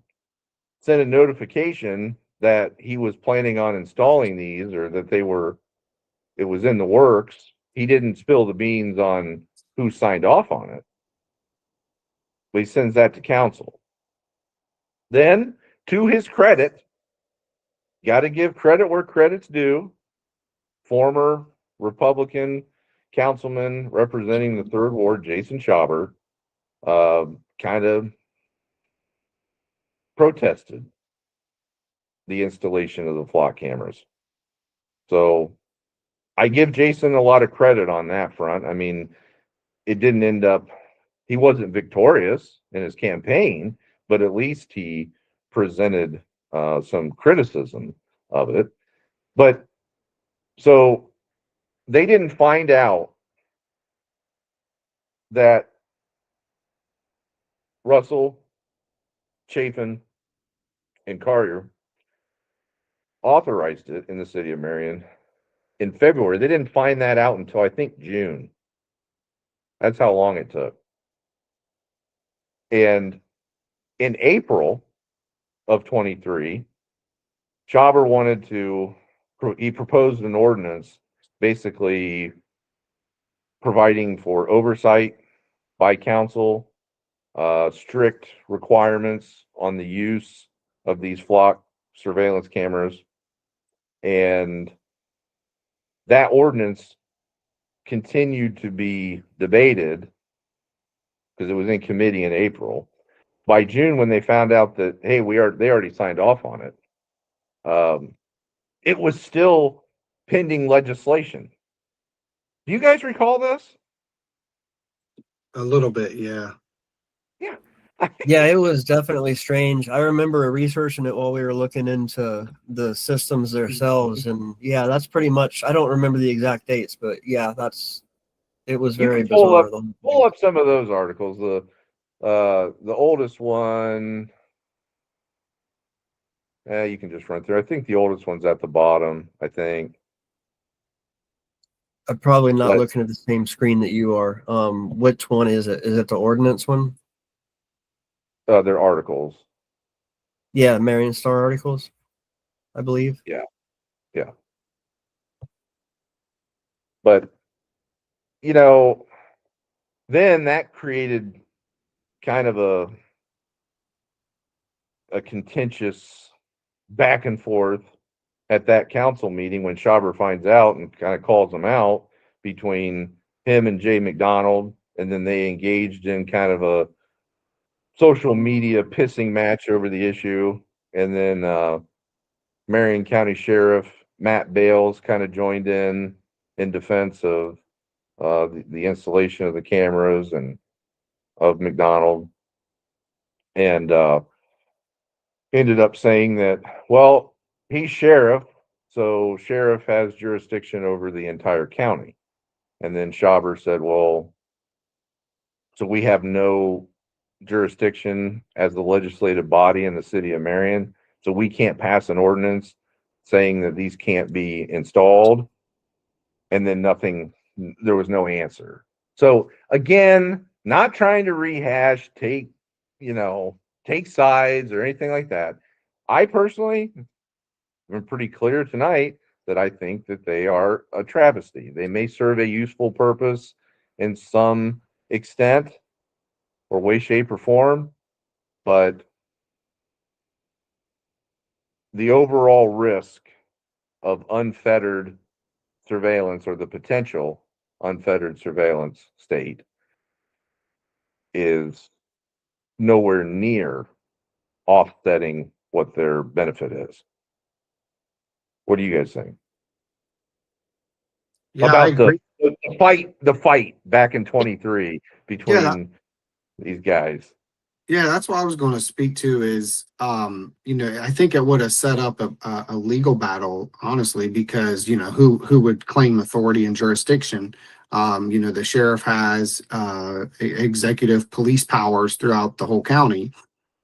[SPEAKER 1] sent a notification that he was planning on installing these, or that it was in the works. He didn't spill the beans on who signed off on it, but he sends that to council. Then, to his credit, got to give credit where credit's due, former Republican councilman representing the 3rd Ward, Jason Schauber, kind of protested the installation of the flock cameras. So I give Jason a lot of credit on that front. I mean, it didn't end up, he wasn't victorious in his campaign, but at least he presented some criticism of it. But so they didn't find out that Russell, Chafin, and Carrier authorized it in the city of Marion in February. They didn't find that out until, I think, June. That's how long it took. And in April of 23, Schauber he proposed an ordinance basically providing for oversight by council, strict requirements on the use of these flock surveillance cameras. And that ordinance continued to be debated because it was in committee in April. By June, when they found out that, hey, they already signed off on it, it was still pending legislation. Do you guys recall this?
[SPEAKER 4] A little bit, yeah.
[SPEAKER 1] Yeah.
[SPEAKER 3] Yeah, it was definitely strange. I remember researching it while we were looking into the systems themselves, and yeah, that's pretty much. I don't remember the exact dates, but yeah, it was
[SPEAKER 1] You
[SPEAKER 3] very
[SPEAKER 1] can pull
[SPEAKER 3] bizarre.
[SPEAKER 1] up some of those articles. The oldest one, you can just run through. I think the oldest one's at the bottom, I think.
[SPEAKER 3] I'm probably not
[SPEAKER 1] But-
[SPEAKER 3] looking at the same screen that you are. Which one is it? Is it the ordinance one?
[SPEAKER 1] They're articles.
[SPEAKER 3] Yeah, Marion Star articles, I believe.
[SPEAKER 1] Yeah. But, then that created kind of a contentious back and forth at that council meeting when Schauber finds out and kind of calls him out, between him and Jay McDonald. And then they engaged in kind of a social media pissing match over the issue. And then Marion County Sheriff Matt Bales kind of joined in defense of the installation of the cameras and of McDonald, and ended up saying that, well, he's sheriff, so sheriff has jurisdiction over the entire county. And then Schauber said, well, so we have no jurisdiction as the legislative body in the city of Marion, so we can't pass an ordinance saying that these can't be installed. And then there was no answer. So again, not trying to rehash, take sides or anything like that. I personally am pretty clear tonight that I think that they are a travesty. They may serve a useful purpose in some extent or way, shape, or form, but the overall risk of unfettered surveillance, or the potential unfettered surveillance state, is nowhere near offsetting what their benefit is. What do you guys think?
[SPEAKER 4] Yeah,
[SPEAKER 1] About
[SPEAKER 4] I agree.
[SPEAKER 1] the fight back in 23 between these guys?
[SPEAKER 4] Yeah, that's what I was going to speak to is, I think it would have set up a legal battle, honestly, because, who would claim authority and jurisdiction. The sheriff has executive police powers throughout the whole county.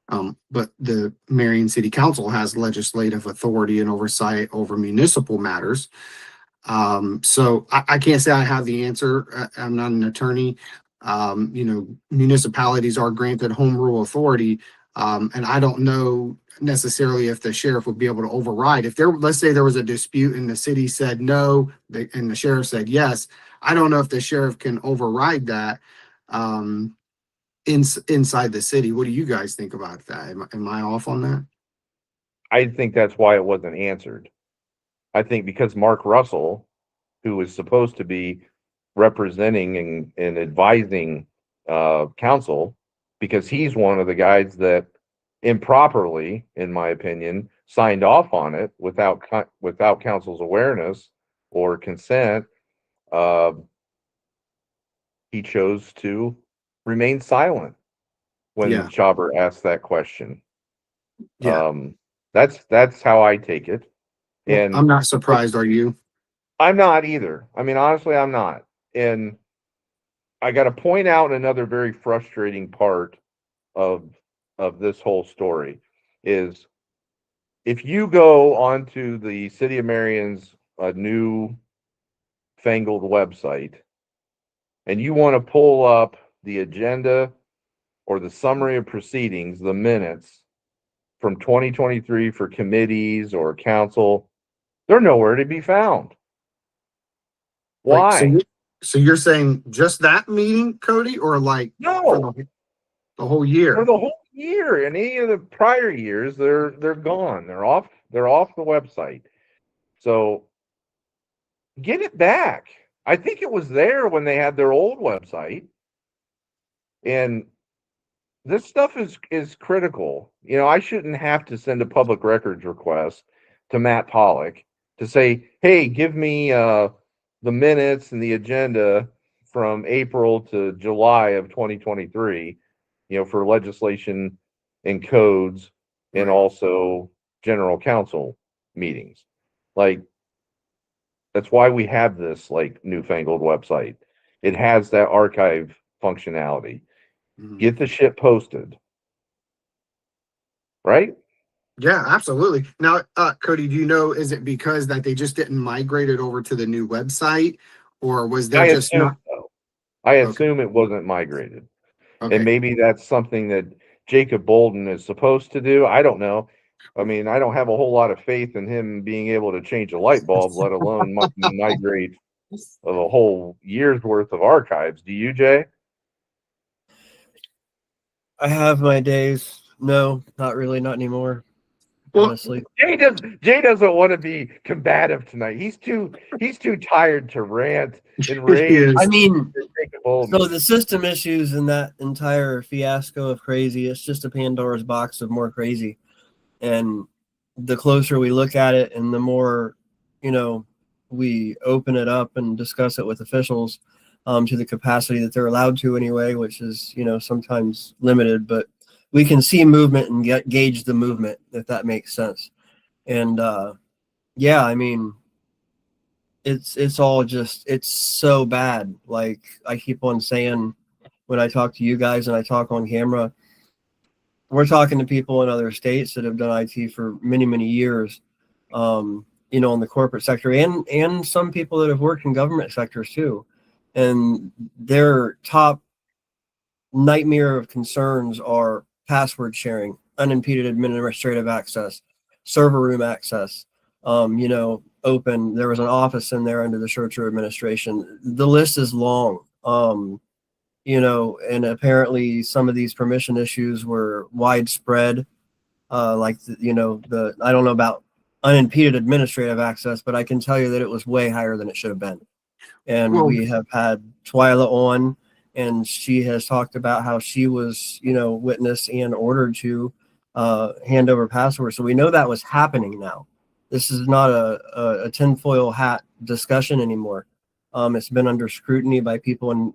[SPEAKER 4] But the Marion City Council has legislative authority and oversight over municipal matters. So I can't say I have the answer. I'm not an attorney. Municipalities are granted home rule authority. And I don't know necessarily if the sheriff would be able to override. If there, let's say there was a dispute and the city said no, and the sheriff said yes, I don't know if the sheriff can override that inside the city. What do you guys think about that? Am I off on that?
[SPEAKER 1] I think that's why it wasn't answered. I think because Mark Russell, who was supposed to be representing and advising council, because he's one of the guys that improperly, in my opinion, signed off on it without council's awareness or consent. He chose to remain silent when
[SPEAKER 4] Yeah.
[SPEAKER 1] Chauber asked that question.
[SPEAKER 4] Yeah.
[SPEAKER 1] That's how I take it.
[SPEAKER 4] Well,
[SPEAKER 1] And
[SPEAKER 4] I'm not surprised. Are you?
[SPEAKER 1] I'm not either. I mean, honestly, I'm not. And I got to point out another very frustrating part of this whole story is if you go onto the City of Marion's new fangled website and you want to pull up the agenda or the summary of proceedings, the minutes from 2023 for committees or council, they're nowhere to be found. Why?
[SPEAKER 4] Wait, so you're saying just that meeting, Cody, or like
[SPEAKER 1] No,
[SPEAKER 4] the whole year?
[SPEAKER 1] for the whole year. And any of the prior years, they're gone. They're off the website. So get it back. I think it was there when they had their old website. And this stuff is critical. I shouldn't have to send a public records request to Matt Pollock to say, hey, give me the minutes and the agenda from April to July of 2023, for legislation and codes and
[SPEAKER 4] Right.
[SPEAKER 1] also general council meetings. Like, that's why we have this like newfangled website. It has that archive functionality.
[SPEAKER 4] Mhm.
[SPEAKER 1] Get the shit posted. Right?
[SPEAKER 4] Yeah, absolutely. Now, Cody, do you know, is it because that they just didn't migrate it over to the new website, or was there
[SPEAKER 1] I
[SPEAKER 4] just
[SPEAKER 1] assume
[SPEAKER 4] not?
[SPEAKER 1] so. I
[SPEAKER 4] Okay.
[SPEAKER 1] assume it wasn't migrated. And
[SPEAKER 4] Okay.
[SPEAKER 1] maybe that's something that Jacob Bolden is supposed to do. I don't know. I mean, I don't have a whole lot of faith in him being able to change a light bulb, let alone migrate a whole year's worth of archives. Do you, Jay?
[SPEAKER 3] I have my days. No, not really, not anymore.
[SPEAKER 4] Well,
[SPEAKER 3] Honestly,
[SPEAKER 1] Jay doesn't want to be combative tonight. He's too tired to rant and
[SPEAKER 4] it
[SPEAKER 1] rage.
[SPEAKER 4] is.
[SPEAKER 3] I mean,
[SPEAKER 1] Jacob Bolden.
[SPEAKER 3] so the system issues in that entire fiasco of crazy, it's just a Pandora's box of more crazy. And the closer we look at it and the more, we open it up and discuss it with officials to the capacity that they're allowed to anyway, which is, sometimes limited, but we can see movement and gauge the movement, if that makes sense. And yeah, I mean, it's all just, it's so bad. Like I keep on saying when I talk to you guys and I talk on camera, we're talking to people in other states that have done IT for many, many years, in the corporate sector and some people that have worked in government sectors too. And their top nightmare of concerns are password sharing, unimpeded administrative access, server room access, open. There was an office in there under the Schertzer administration. The list is long. And apparently some of these permission issues were widespread. I don't know about unimpeded administrative access, but I can tell you that it was way higher than it should have been. And
[SPEAKER 4] Well,
[SPEAKER 3] we have had Twyla on, and she has talked about how she was, witness and ordered to hand over passwords. So we know that was happening now. This is not a tinfoil hat discussion anymore. It's been under scrutiny by people, and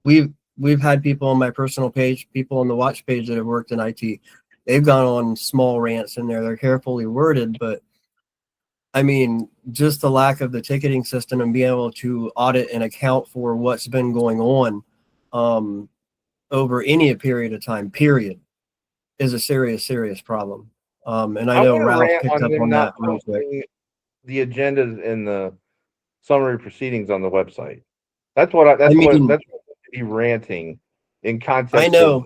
[SPEAKER 3] we've had people on my personal page, people on the watch page that have worked in IT. They've gone on small rants in there. They're carefully worded, but I mean, just the lack of the ticketing system and being able to audit and account for what's been going on over any period of time, period, is a serious problem. And I
[SPEAKER 1] I'm
[SPEAKER 3] know
[SPEAKER 1] gonna
[SPEAKER 3] Ralph
[SPEAKER 1] rant
[SPEAKER 3] picked
[SPEAKER 1] on
[SPEAKER 3] up
[SPEAKER 1] them
[SPEAKER 3] on that
[SPEAKER 1] not
[SPEAKER 3] real quick.
[SPEAKER 1] posting the agendas and the summary proceedings on the website. That's what
[SPEAKER 3] I mean,
[SPEAKER 1] that's what I'm be ranting in
[SPEAKER 3] I
[SPEAKER 1] context
[SPEAKER 3] know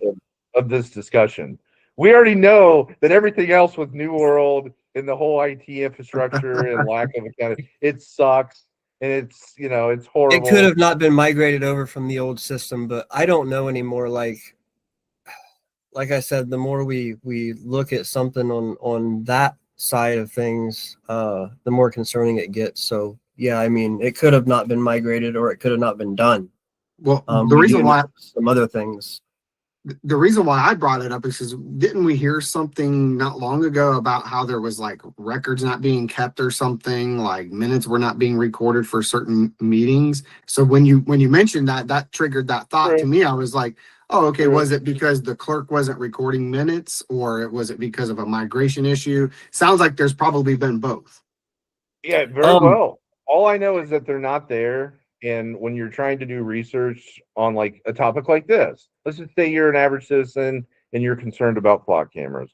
[SPEAKER 1] of this discussion. We already know that everything else with New World and the whole IT infrastructure and lack of accounting, it sucks and it's it's
[SPEAKER 3] it could
[SPEAKER 1] horrible.
[SPEAKER 3] have not been migrated over from the old system, but I don't know anymore. Like I said, the more we look at something on that side of things, the more concerning it gets. So yeah, I mean, it could have not been migrated, or it could have not been done.
[SPEAKER 4] Well,
[SPEAKER 3] We do know some other things.
[SPEAKER 4] the reason why I brought it up is because didn't we hear something not long ago about how there was like records not being kept or something, like minutes were not being recorded for certain meetings? So when you mentioned that, that triggered that thought to
[SPEAKER 1] True,
[SPEAKER 4] me. I was like, oh, okay,
[SPEAKER 1] true.
[SPEAKER 4] was it because the clerk wasn't recording minutes, or was it because of a migration issue? Sounds like there's probably been both.
[SPEAKER 1] Yeah, very
[SPEAKER 3] Um,
[SPEAKER 1] well. All I know is that they're not there. And when you're trying to do research on like a topic like this, let's just say you're an average citizen and you're concerned about flock cameras.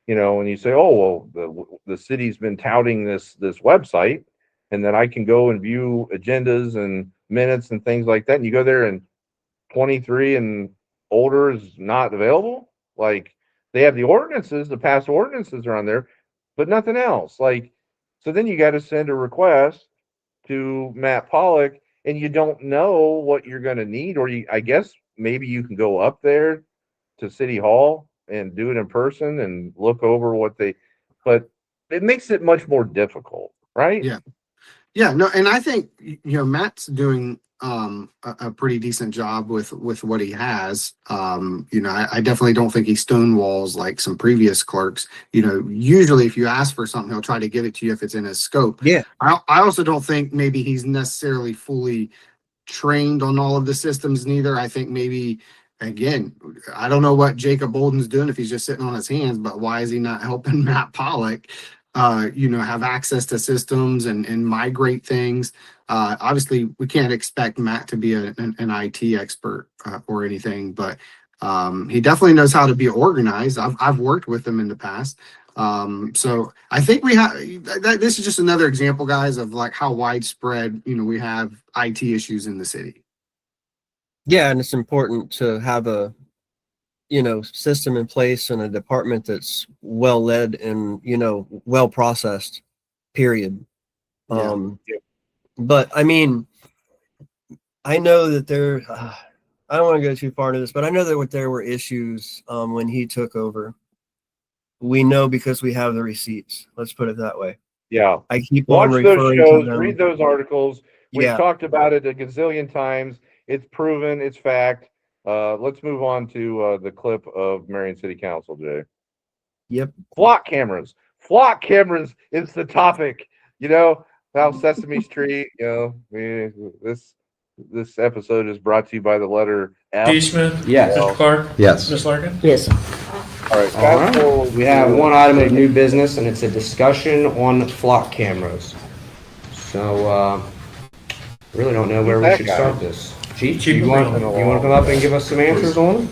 [SPEAKER 1] And you say, "Oh, well, the city's been touting this website, and then I can go and view agendas and minutes and things like that." And you go there, and 23 and older is not available. Like they have the ordinances, the past ordinances are on there, but nothing else. Like so, then you got to send a request to Matt Pollock, and you don't know what you're going to need, or I guess maybe you can go up there to City Hall and do it in person and look over what but it makes it much more difficult, right?
[SPEAKER 4] Yeah. Yeah, no, and I think Matt's doing a pretty decent job with what he has. I definitely don't think he stonewalls like some previous clerks. Usually if you ask for something, he'll try to give it to you if it's in his scope.
[SPEAKER 3] yeah,
[SPEAKER 4] I also don't think maybe he's necessarily fully trained on all of the systems neither. I think maybe again, I don't know what Jacob Bolden's doing if he's just sitting on his hands, but why is he not helping Matt Pollock have access to systems and migrate things? Obviously we can't expect Matt to be an IT expert or anything, but he definitely knows how to be organized. I've worked with him in the past. So I think we have this is just another example, guys, of like how widespread, we have IT issues in the city.
[SPEAKER 3] yeah, and it's important to have a system in place and a department that's well led and well processed. Period.
[SPEAKER 4] Yeah.
[SPEAKER 3] But I mean, I know that there. I don't want to go too far into this, but I know that there were issues when he took over. We know because we have the receipts. Let's put it that way.
[SPEAKER 1] Yeah.
[SPEAKER 3] I keep on
[SPEAKER 1] Watch those
[SPEAKER 3] referring to
[SPEAKER 1] shows,
[SPEAKER 3] them.
[SPEAKER 1] read those articles. We've
[SPEAKER 3] Yeah.
[SPEAKER 1] talked about it a gazillion times. It's proven, it's fact. Let's move on to the clip of Marion City Council, Jay.
[SPEAKER 3] Yep.
[SPEAKER 1] Flock cameras. Flock cameras is the topic. How Sesame Street, this episode is brought to you by the letter F.
[SPEAKER 5] D. Smith?
[SPEAKER 6] Yes.
[SPEAKER 5] Mr. Clark?
[SPEAKER 6] Yes.
[SPEAKER 5] Ms. Larkin?
[SPEAKER 6] Yes.
[SPEAKER 1] All right,
[SPEAKER 6] All
[SPEAKER 1] fast
[SPEAKER 6] right.
[SPEAKER 1] forward
[SPEAKER 6] We have
[SPEAKER 1] to-
[SPEAKER 6] one item of new business, and it's a discussion on flock cameras. So, really don't know where we
[SPEAKER 1] That
[SPEAKER 6] should
[SPEAKER 1] guy.
[SPEAKER 6] start this. Chief,
[SPEAKER 5] Chief
[SPEAKER 6] you want
[SPEAKER 5] McGraw.
[SPEAKER 6] to come up and give us some answers on it?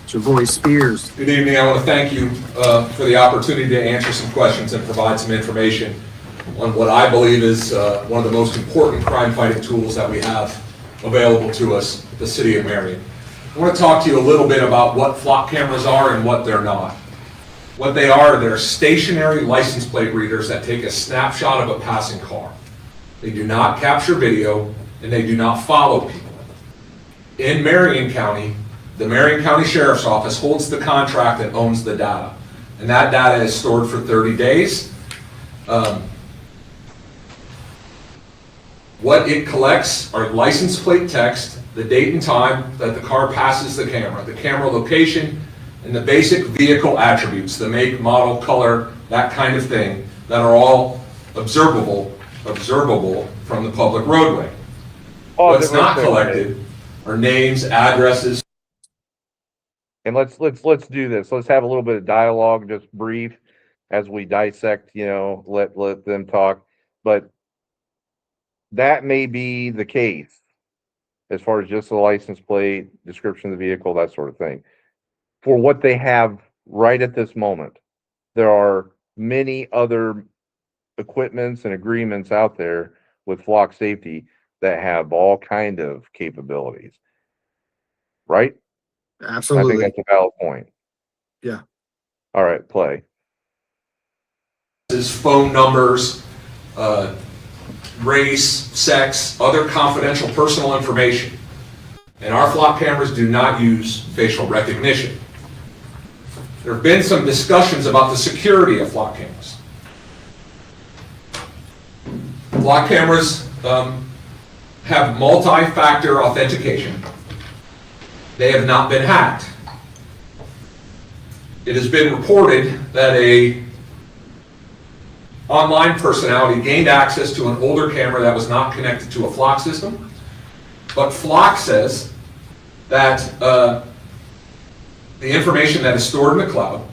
[SPEAKER 4] It's your boy Spears.
[SPEAKER 7] Good evening. I want to thank you for the opportunity to answer some questions and provide some information on what I believe is one of the most important crime-fighting tools that we have available to us, the City of Marion. I want to talk to you a little bit about what flock cameras are and what they're not. What they are, they're stationary license plate readers that take a snapshot of a passing car. They do not capture video, and they do not follow people. In Marion County, the Marion County Sheriff's Office holds the contract and owns the data. And that data is stored for 30 days. What it collects are license plate text, the date and time that the car passes the camera location, and the basic vehicle attributes, the make, model, color, that kind of thing, that are all observable from the public roadway. What's not collected are names, addresses.
[SPEAKER 1] And let's do this. Let's have a little bit of dialogue, just brief, as we dissect. Let them talk. But that may be the case as far as just the license plate, description of the vehicle, that sort of thing. for what they have right at this moment. There are many other equipments and agreements out there with flock safety that have all kind of capabilities, right? I think
[SPEAKER 4] Absolutely.
[SPEAKER 1] that's a valid point.
[SPEAKER 4] Yeah.
[SPEAKER 1] All right, play.
[SPEAKER 7] His phone numbers, race, sex, other confidential personal information. And our flock cameras do not use facial recognition. There have been some discussions about the security of flock cameras. Flock cameras have multi-factor authentication. They have not been hacked. It has been reported that a online personality gained access to an older camera that was not connected to a flock system, but flock says that the information that is stored in the cloud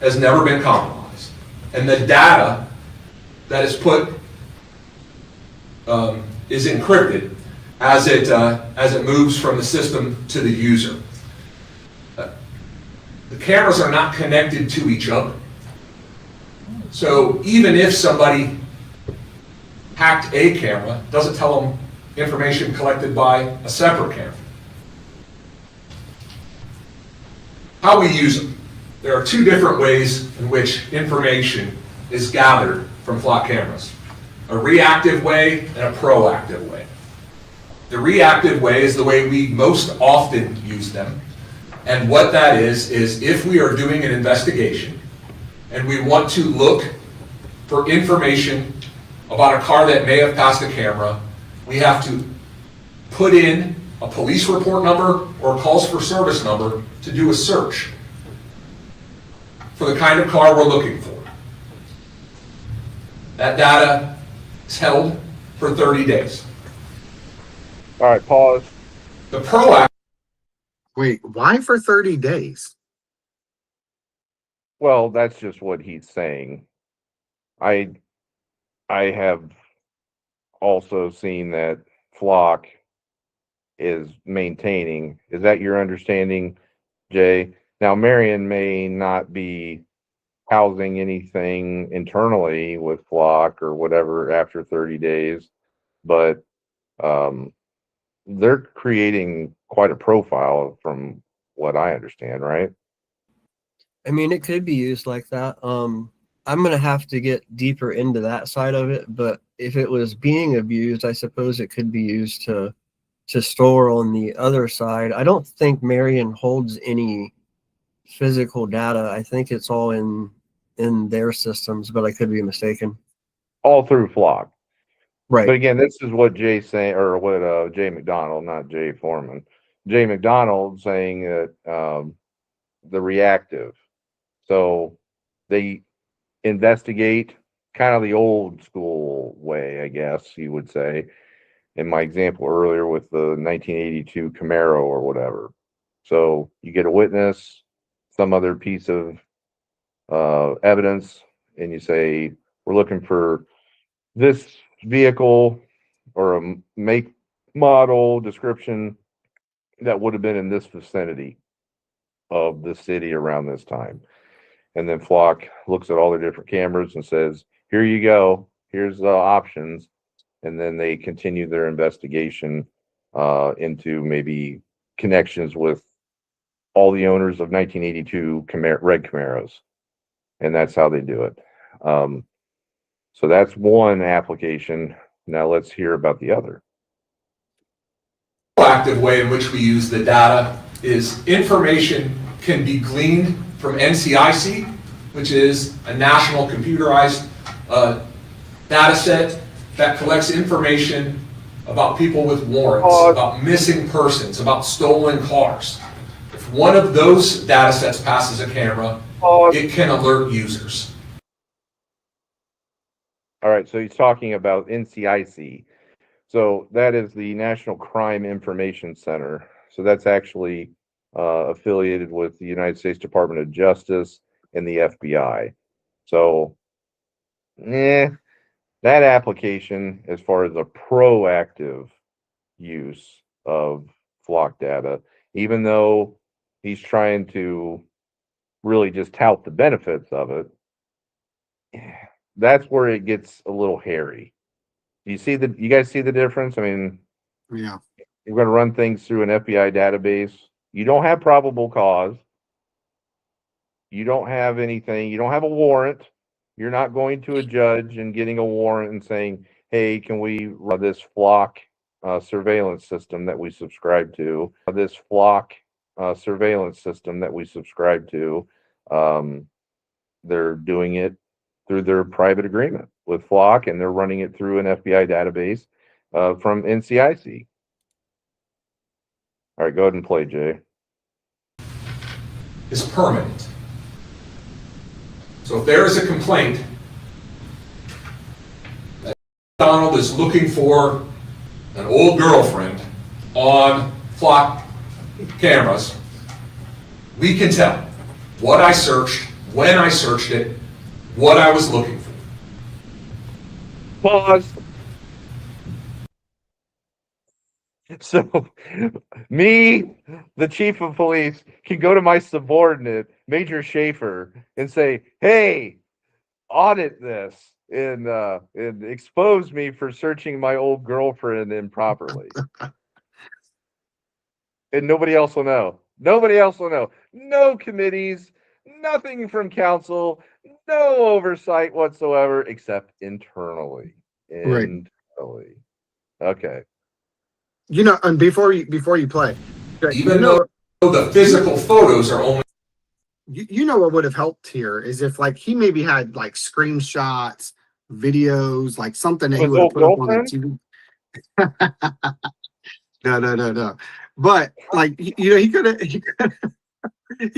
[SPEAKER 7] has never been compromised, and the data that is put is encrypted as it moves from the system to the user. The cameras are not connected to each other. So even if somebody hacked a camera, it doesn't tell them information collected by a separate camera. How we use them. There are two different ways in which information is gathered from flock cameras. A reactive way and a proactive way. The reactive way is the way we most often use them. And what that is if we are doing an investigation and we want to look for information about a car that may have passed a camera, we have to put in a police report number or calls for service number to do a search for the kind of car we're looking for. That data is held for 30 days.
[SPEAKER 1] All right, pause.
[SPEAKER 7] The proactive.
[SPEAKER 4] Wait, why for 30 days?
[SPEAKER 1] Well, that's just what he's saying. I have also seen that flock is maintaining. Is that your understanding, Jay? Now, Marion may not be housing anything internally with flock or whatever after 30 days, but they're creating quite a profile from what I understand, right?
[SPEAKER 3] I mean, it could be used like that. I'm gonna have to get deeper into that side of it, but if it was being abused, I suppose it could be used to store on the other side. I don't think Marion holds any physical data. I think it's all in their systems, but I could be mistaken.
[SPEAKER 1] All through flock. But
[SPEAKER 3] Right.
[SPEAKER 1] again, this is what Jay's saying, or what Jay McDonald, not Jay Foreman, Jay McDonald saying that the reactive. So they investigate kind of the old school way, I guess you would say, in my example earlier with the 1982 Camaro or whatever. So you get a witness, some other piece of evidence, and you say, we're looking for this vehicle or a make, model, description that would have been in this vicinity of the city around this time. And then Flock looks at all the different cameras and says, here you go, here's the options. And then they continue their investigation into maybe connections with all the owners of 1982 red Camaros. And that's how they do it. So that's one application. Now let's hear about the other.
[SPEAKER 7] Proactive way in which we use the data is information can be gleaned from NCIC, which is a national computerized data set that collects information about people with warrants, about missing persons, about stolen cars. If one of those data sets passes a camera, it can alert users.
[SPEAKER 1] All right, so he's talking about NCIC. So that is the National Crime Information Center. So that's actually affiliated with the United States Department of Justice and the FBI. So, that application, as far as a proactive use of flock data, even though he's trying to really just tout the benefits of it. That's where it gets a little hairy. You guys see the difference? I mean,
[SPEAKER 4] Yeah.
[SPEAKER 1] you're going to run things through an FBI database. You don't have probable cause. You don't have anything. You don't have a warrant. You're not going to a judge and getting a warrant and saying, hey, can we run this flock surveillance system that we subscribe to? This flock surveillance system that we subscribe to. They're doing it through their private agreement with Flock, and they're running it through an FBI database from NCIC. All right, go ahead and play, Jay.
[SPEAKER 7] Is permanent. So if there is a complaint that Donald is looking for an old girlfriend on Flock cameras, we can tell what I searched, when I searched it, what I was looking for.
[SPEAKER 1] Pause. So, me, the chief of police, can go to my subordinate, Major Schaefer, and say, hey, audit this and expose me for searching my old girlfriend improperly. And nobody else will know. Nobody else will know. No committees, nothing from council, no oversight whatsoever, except internally.
[SPEAKER 4] Right.
[SPEAKER 1] Internally. Okay.
[SPEAKER 4] You know, and before you play,
[SPEAKER 7] Even though the physical photos are only.
[SPEAKER 4] you know what would have helped here is if like he maybe had like screenshots, videos, like something that he
[SPEAKER 1] His
[SPEAKER 4] would have
[SPEAKER 1] old
[SPEAKER 4] put up on the
[SPEAKER 1] girlfriend?
[SPEAKER 4] TV. No. But like you know, he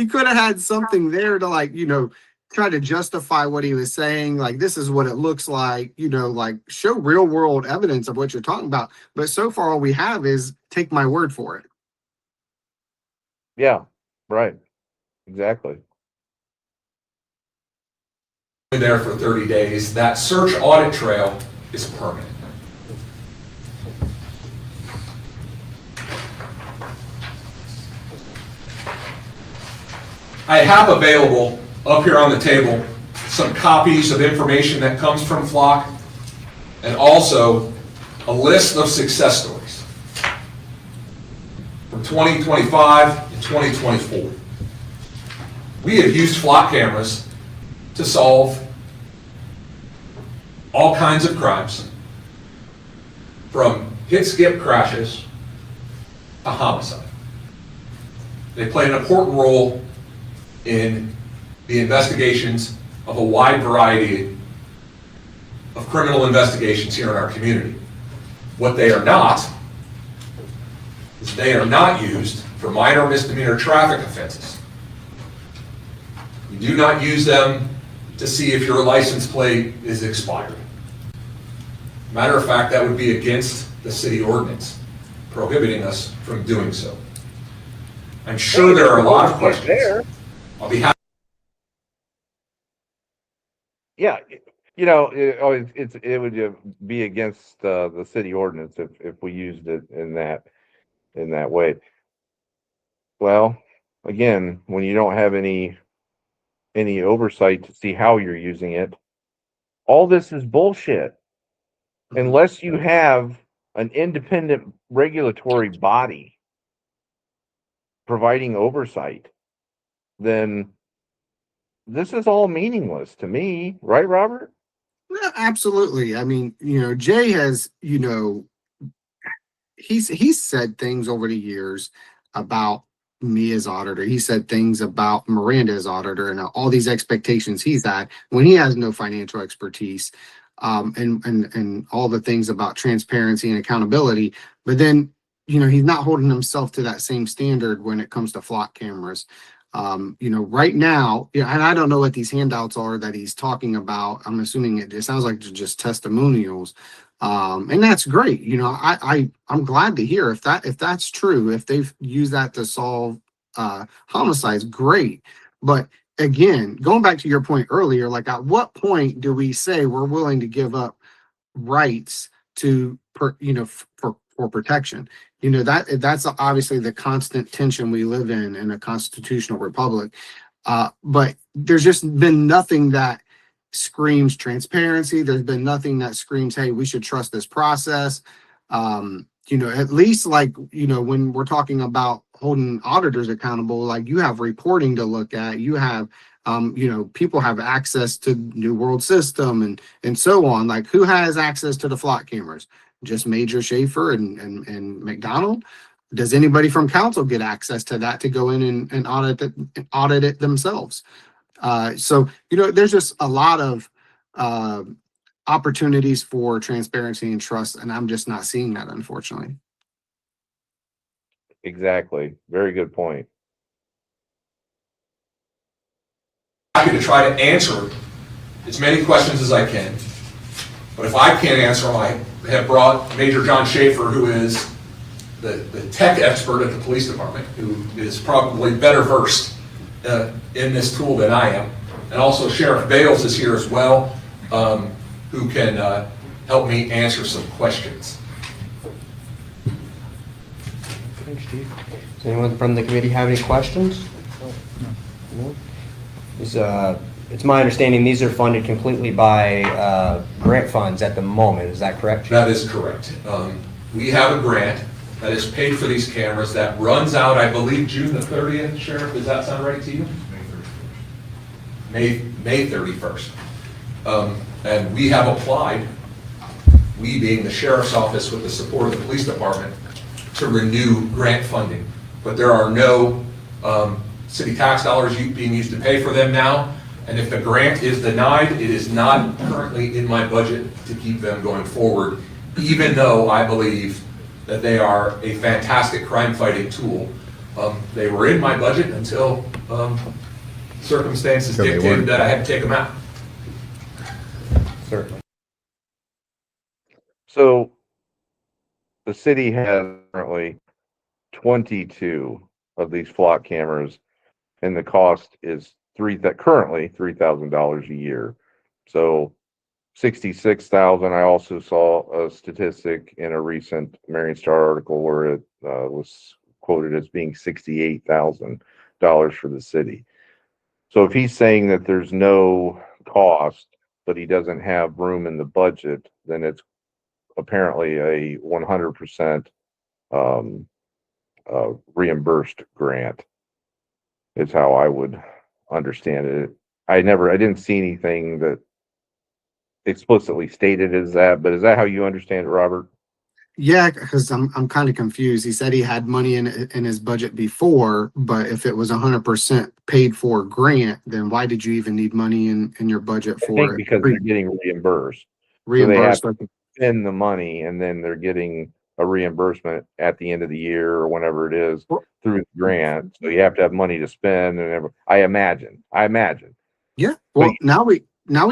[SPEAKER 4] could have had something there to like, you know, try to justify what he was saying. Like, this is what it looks like, you know, like show real world evidence of what you're talking about. But so far, all we have is take my word for it.
[SPEAKER 1] Yeah, right. Exactly.
[SPEAKER 7] There for 30 days. That search audit trail is permanent. I have available up here on the table some copies of information that comes from Flock and also a list of success stories from 2025 and 2024. We have used Flock cameras to solve all kinds of crimes, from hit-skip crashes to homicide. They play an important role in the investigations of a wide variety of criminal investigations here in our community. What they are not is they are not used for minor misdemeanor traffic offenses. We do not use them to see if your license plate is expired. Matter of fact, that would be against the city ordinance, prohibiting us from doing so. I'm sure there are a lot of questions.
[SPEAKER 1] There.
[SPEAKER 7] I'll be happy.
[SPEAKER 1] Yeah, you know, it would be against the city ordinance if we used it in that way. Well, again, when you don't have any oversight to see how you're using it, all this is bullshit. Unless you have an independent regulatory body providing oversight, then this is all meaningless to me, right, Robert?
[SPEAKER 4] Yeah, absolutely. I mean, you know, Jay has, you know, he's said things over the years about me as auditor. He said things about Miranda as auditor and all these expectations he's had when he has no financial expertise, and all the things about transparency and accountability. But then, you know, he's not holding himself to that same standard when it comes to flock cameras. You know, right now, yeah, and I don't know what these handouts are that he's talking about. I'm assuming it sounds like they're just testimonials. And that's great. You know, I'm glad to hear if that's true, if they've used that to solve homicides, great. But again, going back to your point earlier, like at what point do we say we're willing to give up rights to for for protection. You know, that's obviously the constant tension we live in a constitutional republic. But there's just been nothing that screams transparency. There's been nothing that screams, hey, we should trust this process. You know, at least like, you know, when we're talking about holding auditors accountable, like you have reporting to look at, you have, you know, people have access to New World System and so on. Like, who has access to the flock cameras? Just Major Schaefer and McDonald? Does anybody from council get access to that to go in and audit it themselves? So, you know, there's just a lot of opportunities for transparency and trust, and I'm just not seeing that, unfortunately.
[SPEAKER 1] Exactly. Very good point.
[SPEAKER 7] Happy to try to answer as many questions as I can. But if I can't answer them, I have brought Major John Schaefer, who is the tech expert at the police department, who is probably better versed in this tool than I am. And also Sheriff Bales is here as well, who can help me answer some questions.
[SPEAKER 6] Thanks, Chief. Does anyone from the committee have any questions? No. It's my understanding these are funded completely by grant funds at the moment. Is that correct?
[SPEAKER 7] That is correct. We have a grant that is paid for these cameras that runs out, I believe, June the 30th. Sheriff, does that sound right to you? May 31st. And we have applied, we being the Sheriff's Office with the support of the Police Department, to renew grant funding. But there are no city tax dollars being used to pay for them now. And if the grant is denied, it is not currently in my budget to keep them going forward, even though I believe that they are a fantastic crime-fighting tool. They were in my budget until circumstances dictated that I had to take them out.
[SPEAKER 6] Certainly.
[SPEAKER 1] So the city has currently 22 of these flock cameras, and the cost is currently $3,000 a year. So 66,000. I also saw a statistic in a recent Marion Star article where it was quoted as being $68,000 for the city. So if he's saying that there's no cost, but he doesn't have room in the budget, then it's apparently a 100% reimbursed grant. Is how I would understand it. I didn't see anything that explicitly stated as that, but is that how you understand it, Robert?
[SPEAKER 4] Yeah, because I'm kind of confused. He said he had money in his budget before, but if it was 100% paid for grant, then why did you even need money in your budget
[SPEAKER 1] I
[SPEAKER 4] for
[SPEAKER 1] think
[SPEAKER 4] it?
[SPEAKER 1] because they're getting reimbursed.
[SPEAKER 4] Reimbursed.
[SPEAKER 1] So they have to spend the money, and then they're getting a reimbursement at the end of the year or whenever it is through the grant. So you have to have money to spend, and I imagine.
[SPEAKER 4] Yeah. Well, now we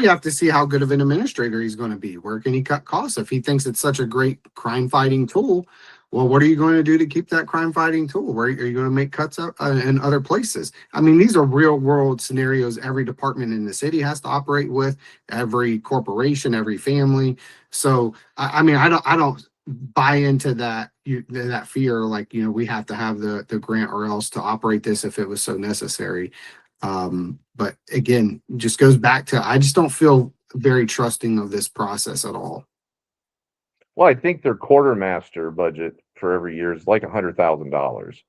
[SPEAKER 4] have to see how good of an administrator he's going to be. Where can he cut costs? If he thinks it's such a great crime fighting tool, well, what are you going to do to keep that crime fighting tool? Where are you going to make cuts in other places? I mean, these are real world scenarios every department in the city has to operate with, every corporation, every family. So, I mean, I don't buy into that that fear, like, you know, we have to have the grant or else to operate this if it was so necessary. But again, just goes back to, I just don't feel very trusting of this process at all.
[SPEAKER 1] Well, I think their quartermaster budget for every year is like $100,000. So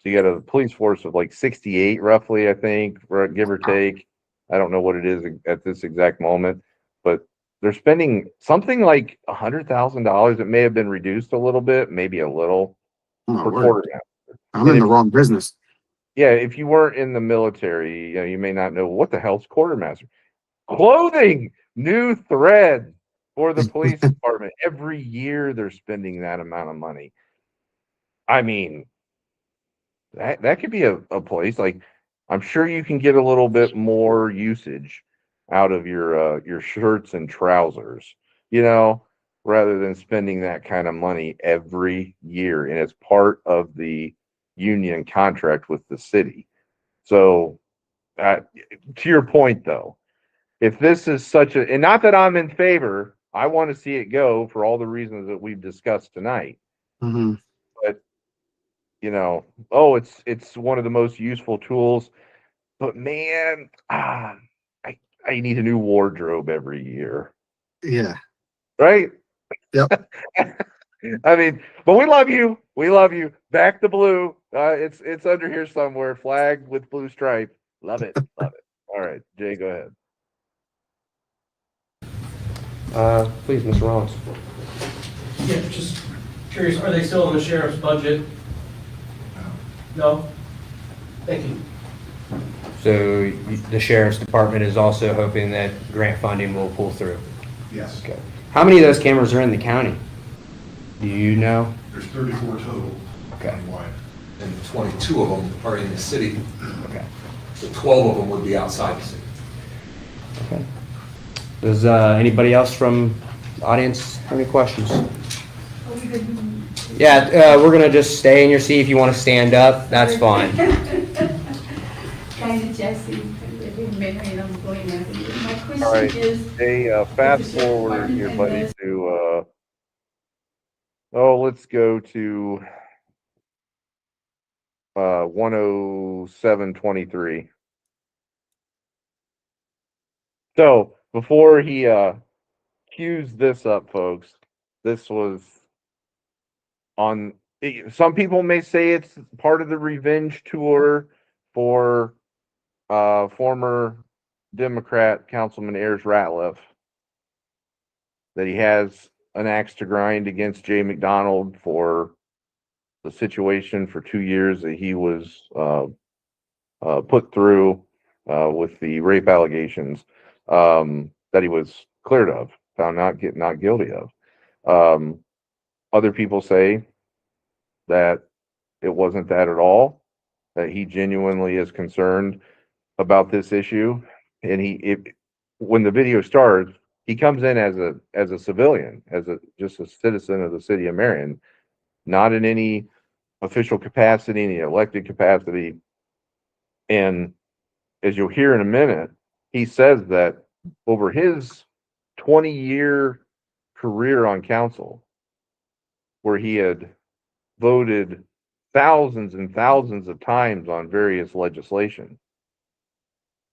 [SPEAKER 1] you got a police force of like 68 roughly, I think, give or take. I don't know what it is at this exact moment, but they're spending something like $100,000. It may have been reduced a little bit, maybe a little per quartermaster.
[SPEAKER 4] I'm in the wrong business.
[SPEAKER 1] Yeah, if you weren't in the military, you know, you may not know what the hell's quartermaster. Clothing, new thread for the police department. Every year they're spending that amount of money. I mean, that could be a place, like, I'm sure you can get a little bit more usage out of your shirts and trousers, you know, rather than spending that kind of money every year. And it's part of the union contract with the city. So to your point though, if this is such a, and not that I'm in favor, I want to see it go for all the reasons that we've discussed tonight.
[SPEAKER 4] Mhm.
[SPEAKER 1] But you know, oh, it's one of the most useful tools. But man, I need a new wardrobe every year,
[SPEAKER 4] Yeah.
[SPEAKER 1] right?
[SPEAKER 4] Yep.
[SPEAKER 1] I mean, but we love you. We love you. Back to blue. It's under here somewhere. Flag with blue stripe. Love it. Love it. All right, Jay, go ahead.
[SPEAKER 6] Please, Mr. Rollins.
[SPEAKER 5] Yeah, just curious, are they still in the sheriff's budget? No? Thank you.
[SPEAKER 6] So the sheriff's department is also hoping that grant funding will pull through.
[SPEAKER 2] Yes.
[SPEAKER 6] Okay. How many of those cameras are in the county? Do you know?
[SPEAKER 2] There's 34 total.
[SPEAKER 6] Okay.
[SPEAKER 2] Countywide.
[SPEAKER 7] And 22 of them are in the city,
[SPEAKER 6] Okay.
[SPEAKER 7] so 12 of them would be outside the city.
[SPEAKER 6] Okay. Does anybody else from the audience have any questions? Yeah, we're gonna just stay in your seat. If you want to stand up, that's fine.
[SPEAKER 8] Kind of Jesse, Marion, I'm going after you. My
[SPEAKER 1] All right,
[SPEAKER 8] question is.
[SPEAKER 1] Jay, fast forward here, buddy, to let's go to 107:23. So before he cues this up, folks, this was on. Some people may say it's part of the revenge tour for former Democrat Councilman Ayers Ratliff, that he has an axe to grind against Jay McDonald for the situation for 2 years that he was put through with the rape allegations that he was cleared of, found not guilty of. Other people say that it wasn't that at all, that he genuinely is concerned about this issue. And when the video starts, he comes in as a civilian, just a citizen of the city of Marion, not in any official capacity, any elected capacity. And as you'll hear in a minute, he says that over his 20-year career on council, where he had voted thousands and thousands of times on various legislation,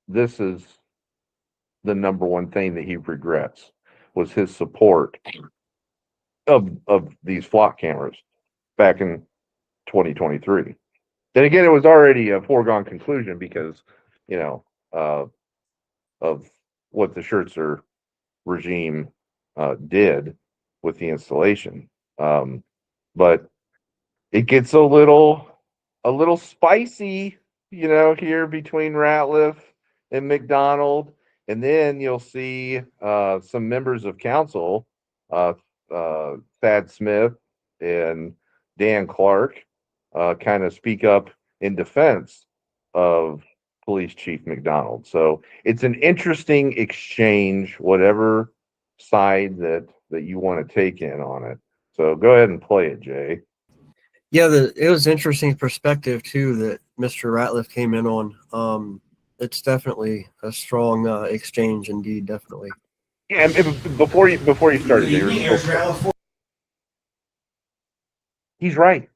[SPEAKER 1] this is the number one thing that he regrets, was his support of these flock cameras back in 2023. Then again, it was already a foregone conclusion because, you know, of what the Schertzer regime did with the installation. But it gets a little spicy, here between Ratliff and McDonald. And then you'll see some members of council, Thad Smith and Dan Clark, kind of speak up in defense of Police Chief McDonald. So it's an interesting exchange, whatever side that you want to take in on it. So go ahead and play it, Jay.
[SPEAKER 3] Yeah, it was interesting perspective too that Mr. Ratliff came in on. It's definitely a strong exchange indeed, definitely.
[SPEAKER 1] Yeah, and before you start, Jay, he's right.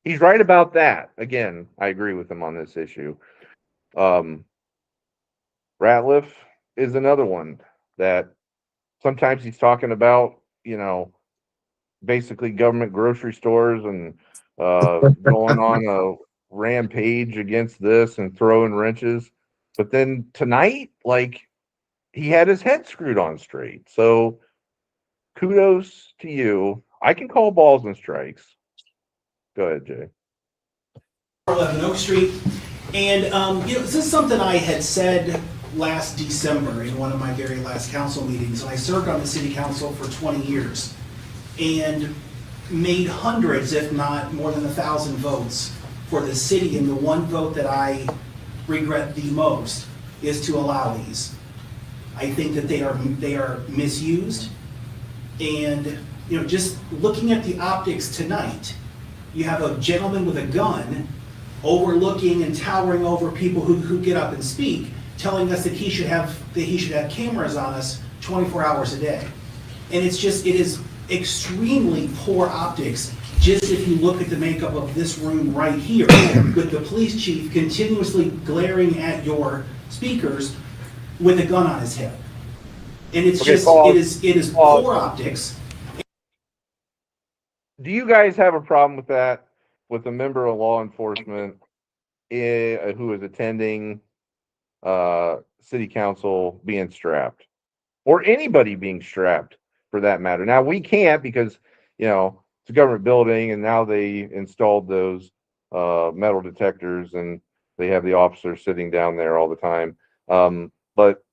[SPEAKER 1] He's right about that. Again, I agree with him on this issue. Ratliff is another one that sometimes he's talking about, basically government grocery stores and going on a rampage against this and throwing wrenches. But then tonight, he had his head screwed on straight. So kudos to you. I can call balls and strikes. Go ahead, Jay.
[SPEAKER 9] 11 Oak Street. And, this is something I had said last December in one of my very last council meetings. And I served on the city council for 20 years and made hundreds, if not more than 1,000 votes for the city. And the one vote that I regret the most is to allow these. I think that they are misused. And, just looking at the optics tonight, you have a gentleman with a gun overlooking and towering over people who get up and speak, telling us that he should have cameras on us 24 hours a day. And it is extremely poor optics just if you look at the makeup of this room right here, with the police chief continuously glaring at your speakers with a gun on his head. And it's
[SPEAKER 1] Okay,
[SPEAKER 9] just,
[SPEAKER 1] Paul,
[SPEAKER 9] it is
[SPEAKER 1] Paul.
[SPEAKER 9] poor optics.
[SPEAKER 1] Do you guys have a problem with that, with a member of law enforcement who is attending city council being strapped, or anybody being strapped for that matter? Now we can't because it's a government building, and now they installed those metal detectors, and they have the officers sitting down there all the time. But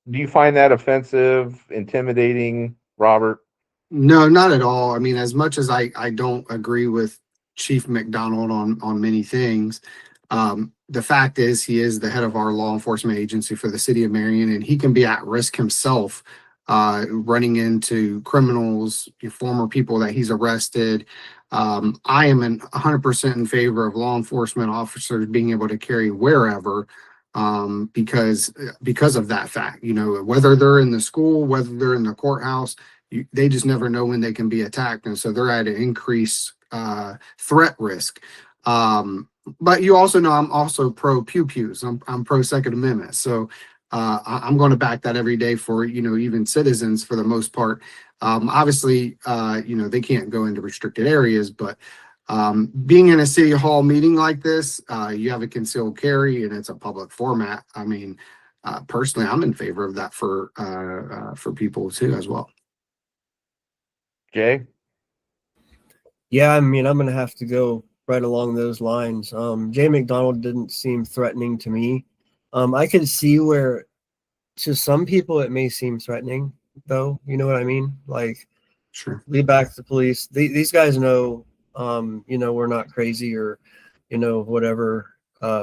[SPEAKER 1] do you find that offensive, intimidating, Robert?
[SPEAKER 4] No, not at all. I mean, as much as I don't agree with Chief McDonald on many things, the fact is he is the head of our law enforcement agency for the city of Marion, and he can be at risk himself, running into criminals, former people that he's arrested. I am 100% in favor of law enforcement officers being able to carry wherever, because of that fact. Whether they're in the school, whether they're in the courthouse, they just never know when they can be attacked, and so they're at an increased threat risk. But you also know I'm also pro pew pews. I'm pro Second Amendment, so I'm going to back that every day for even citizens for the most part. Obviously, they can't go into restricted areas, but being in a city hall meeting like this, you have a concealed carry and it's a public format. I mean, personally, I'm in favor of that for people too as well.
[SPEAKER 1] Jay?
[SPEAKER 3] Yeah, I mean, I'm going to have to go right along those lines. Jay McDonald didn't seem threatening to me. I could see where to some people it may seem threatening, though. You know what I mean? Like,
[SPEAKER 4] Sure.
[SPEAKER 3] lead back the police. These guys know, we're not crazy or, whatever,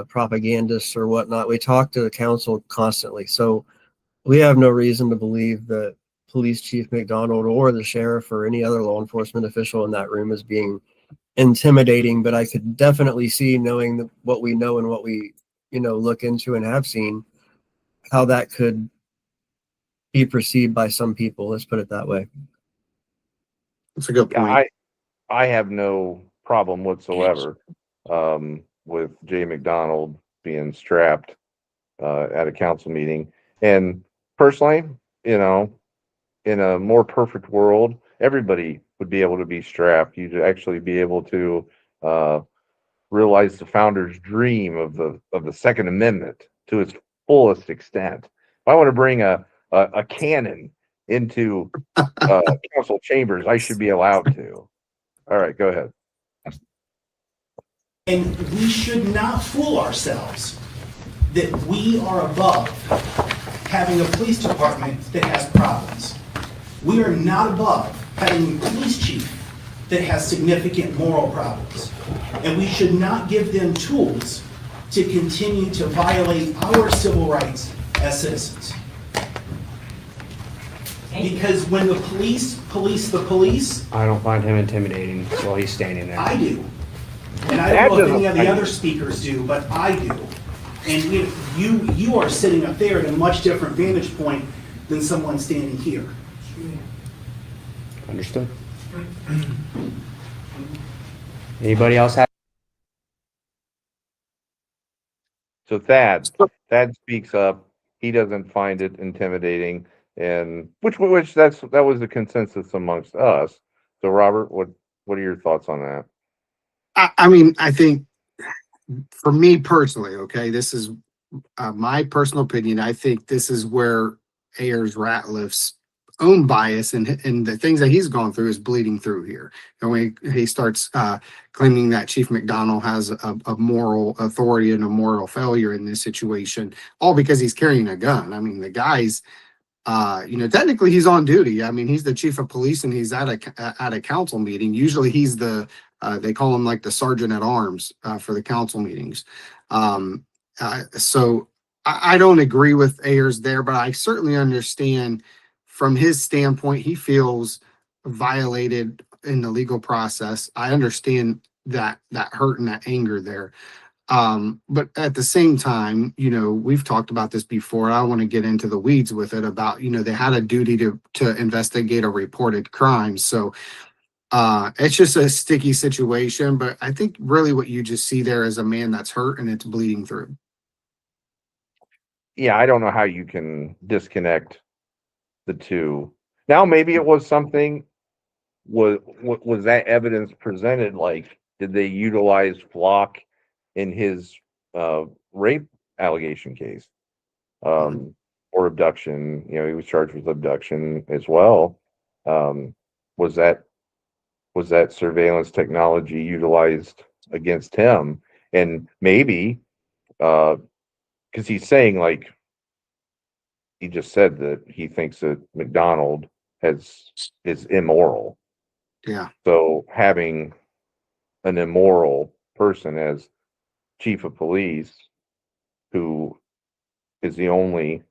[SPEAKER 3] propagandists or whatnot. We talk to the council constantly. So we have no reason to believe that Police Chief McDonald or the sheriff or any other law enforcement official in that room is being intimidating. But I could definitely see, knowing what we know and what we, look into and have seen, how that could be perceived by some people. Let's put it that way.
[SPEAKER 4] That's a good point.
[SPEAKER 1] Yeah, I have no problem whatsoever with Jay McDonald being strapped at a council meeting. And personally, in a more perfect world, everybody would be able to be strapped. You'd actually be able to realize the founder's dream of the Second Amendment to its fullest extent. If I want to bring a cannon into council chambers, I should be allowed to. All right, go ahead.
[SPEAKER 9] And we should not fool ourselves that we are above having a police department that has problems. We are not above having a police chief that has significant moral problems. And we should not give them tools to continue to violate our civil rights as citizens. Because when the police police the police,
[SPEAKER 6] I don't find him intimidating while he's standing there.
[SPEAKER 9] I do. And I don't know if any of the other speakers do, but I do. And you are sitting up there at a much different vantage point than someone standing here.
[SPEAKER 6] Understood. Anybody else have?
[SPEAKER 1] So Thad speaks up. He doesn't find it intimidating, and which that was the consensus amongst us. So Robert, what are your thoughts on that?
[SPEAKER 4] I mean, I think for me personally, okay, this is my personal opinion. I think this is where Ayers Ratliff's own bias and the things that he's gone through is bleeding through here. And when he starts claiming that Chief McDonald has a moral authority and a moral failure in this situation, all because he's carrying a gun. I mean, the guy's, technically he's on duty. I mean, he's the chief of police and he's at a council meeting. Usually he's they call him like the sergeant at arms for the council meetings. So I don't agree with Ayers there, but I certainly understand from his standpoint, he feels violated in the legal process. I understand that hurt and that anger there. But at the same time, we've talked about this before. I want to get into the weeds with it about, they had a duty to investigate a reported crime. So it's just a sticky situation. But I think really what you just see there is a man that's hurt and it's bleeding through.
[SPEAKER 1] Yeah, I don't know how you can disconnect the two. Now, maybe it was something. Was that evidence presented? Like, did they utilize Flock in his rape allegation case, or abduction? He was charged with abduction as well. Was that surveillance technology utilized against him? And maybe because he's saying, like, he just said that he thinks that McDonald is immoral.
[SPEAKER 4] Yeah.
[SPEAKER 1] So having an immoral person as chief of police, who is the only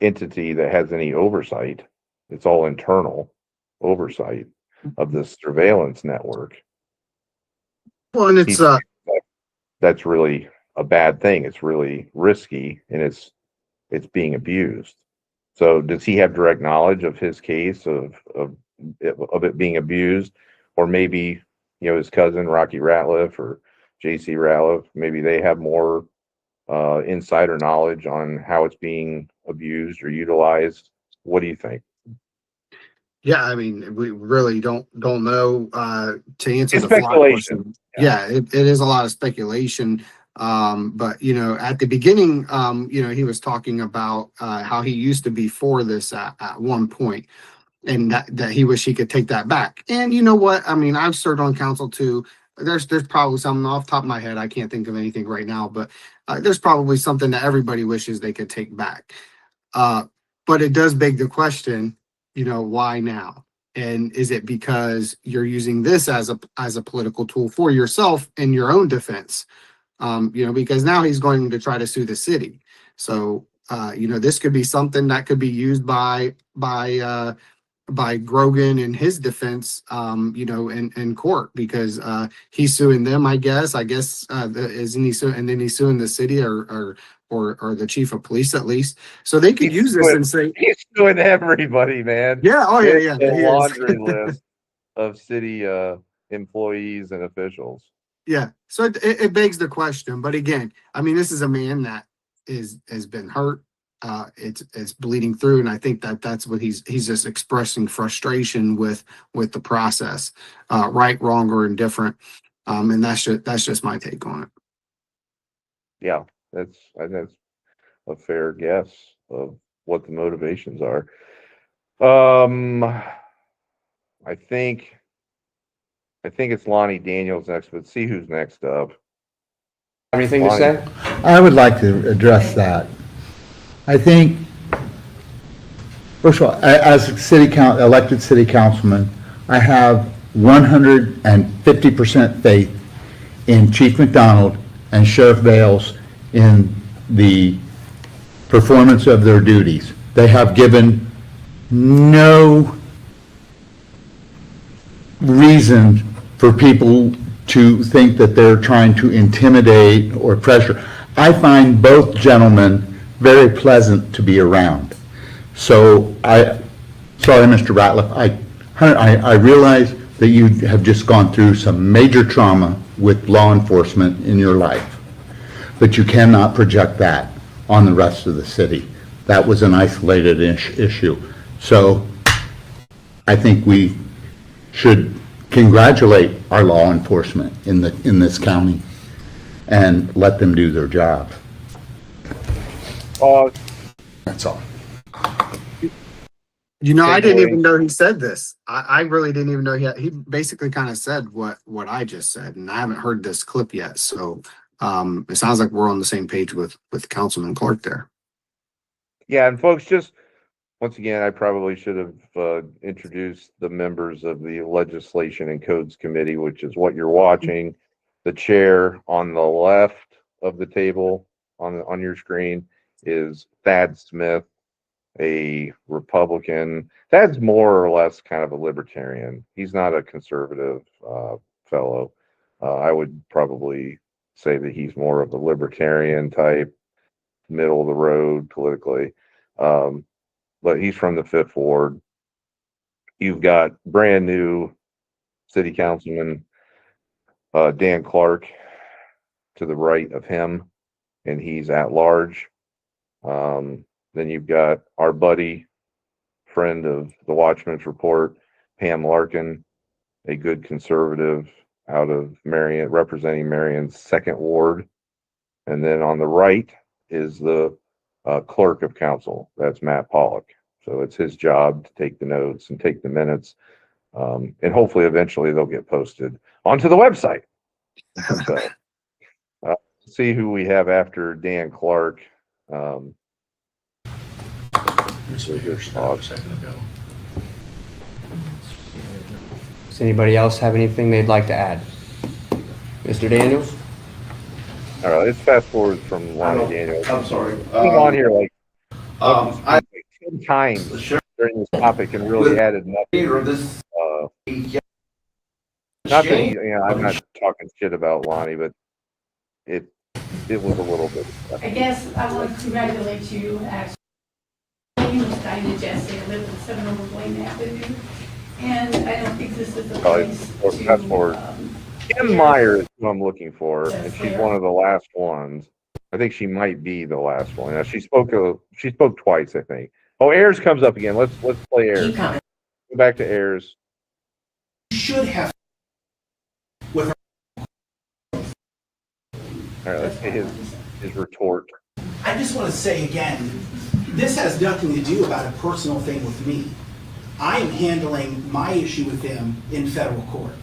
[SPEAKER 1] entity that has any oversight, it's all internal oversight of this surveillance network.
[SPEAKER 4] Well, and it's
[SPEAKER 1] That's really a bad thing. It's really risky, and it's being abused. So does he have direct knowledge of his case of it being abused? Or maybe, his cousin Rocky Ratliff or JC Ratliff, maybe they have more insider knowledge on how it's being abused or utilized. What do you think?
[SPEAKER 4] Yeah, I mean, we really don't know to answer
[SPEAKER 1] It's
[SPEAKER 4] the Flock
[SPEAKER 1] speculation.
[SPEAKER 4] question. Yeah, it is a lot of speculation. But at the beginning, he was talking about how he used to be for this at one point, and that he wish he could take that back. And you know what? I mean, I've served on council too. There's probably something off the top of my head. I can't think of anything right now, but there's probably something that everybody wishes they could take back. But it does beg the question, why now? And is it because you're using this as a political tool for yourself in your own defense? Because now he's going to try to sue the city. So this could be something that could be used by Grogan in his defense, in court, because he's suing them. I guess isn't he suing, and then he's suing the city or the chief of police at least. So they could use this and say
[SPEAKER 1] he's suing everybody, man.
[SPEAKER 4] Yeah. Oh yeah, yeah.
[SPEAKER 1] The
[SPEAKER 4] He is.
[SPEAKER 1] laundry list of city employees and officials.
[SPEAKER 4] Yeah. So it begs the question. But again, I mean, this is a man that has been hurt. It's bleeding through, and I think that's what he's just expressing frustration with the process, right, wrong, or indifferent. And that's just my take on it.
[SPEAKER 1] Yeah, that's a fair guess of what the motivations are. I think it's Lonnie Daniels next, but see who's next up.
[SPEAKER 6] Anything to say?
[SPEAKER 10] I would like to address that. I think, first of all, as a elected city councilman, I have 150% faith in Chief McDonald and Sheriff Bales in the performance of their duties. They have given no reason for people to think that they're trying to intimidate or pressure. I find both gentlemen very pleasant to be around. So sorry, Mr. Ratliff, I realize that you have just gone through some major trauma with law enforcement in your life, but you cannot project that on the rest of the city. That was an isolated issue. So I think we should congratulate our law enforcement in this county and let them do their job. That's all.
[SPEAKER 4] I didn't even know he said this. I really didn't even know he basically kind of said what I just said, and I haven't heard this clip yet. So it sounds like we're on the same page with Councilman Clark there.
[SPEAKER 1] Yeah, and folks, just once again, I probably should have introduced the members of the Legislation and Codes Committee, which is what you're watching. The chair on the left of the table on your screen is Thad Smith, a Republican. Thad's more or less kind of a libertarian. He's not a conservative fellow. I would probably say that he's more of a libertarian type, middle of the road politically. But he's from the Fifth Ward. You've got brand new city councilman Dan Clark to the right of him, and he's at large. Then you've got our buddy, friend of the Watchmen's Report, Pam Larkin, a good conservative out of Marion, representing Marion's second ward. And then on the right is the clerk of council. That's Matt Pollock. So it's his job to take the notes and take the minutes. And hopefully eventually they'll get posted onto the website. So, see who we have after Dan Clark.
[SPEAKER 6] Does anybody else have anything they'd like to add? Mr. Daniels?
[SPEAKER 1] All right, let's fast forward from Lonnie Daniels.
[SPEAKER 11] I'm sorry.
[SPEAKER 1] Been on here like
[SPEAKER 11] I
[SPEAKER 1] 10 times during this topic and really added nothing.
[SPEAKER 11] this.
[SPEAKER 1] Not that he, I'm not talking shit about Lonnie, but it was a little bit.
[SPEAKER 8] I guess I want to congratulate you, actually. My name is Dinah Jesse, I live at 7 over Blaine Avenue, and I don't think this is the place to.
[SPEAKER 1] Fast forward. Kim Meyer is who I'm looking for, and she's one of the last ones. I think she might be the last one. Now, she spoke twice, I think. Oh, Ayers comes up again. Let's play Ayers. Go back to Ayers.
[SPEAKER 9] Should have with
[SPEAKER 1] All right, let's get his retort.
[SPEAKER 9] I just want to say again, this has nothing to do about a personal thing with me. I am handling my issue with them in federal court.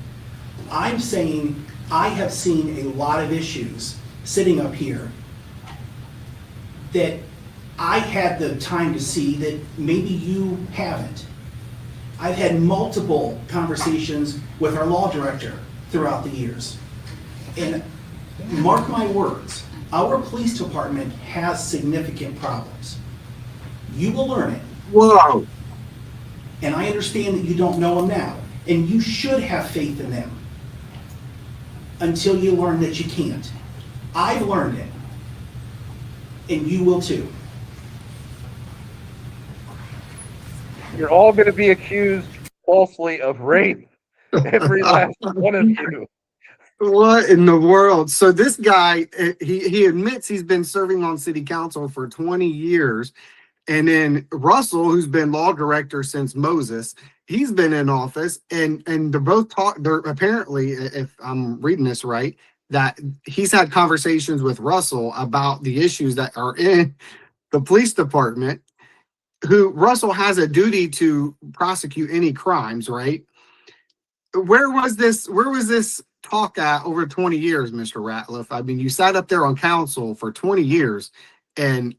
[SPEAKER 9] I'm saying I have seen a lot of issues sitting up here that I had the time to see that maybe you haven't. I've had multiple conversations with our law director throughout the years. And mark my words, our police department has significant problems. You will learn it.
[SPEAKER 4] Whoa.
[SPEAKER 9] And I understand that you don't know them now. And you should have faith in them until you learn that you can't. I've learned it. And you will too.
[SPEAKER 1] You're all going to be accused falsely of rape. Every last one of you.
[SPEAKER 4] What in the world? So this guy, he admits he's been serving on city council for 20 years. And then Russell, who's been law director since Moses, he's been in office, and they're both they're apparently, if I'm reading this right, that he's had conversations with Russell about the issues that are in the police department, who Russell has a duty to prosecute any crimes, right? Where was this talk at over 20 years, Mr. Ratliff? I mean, you sat up there on council for 20 years, and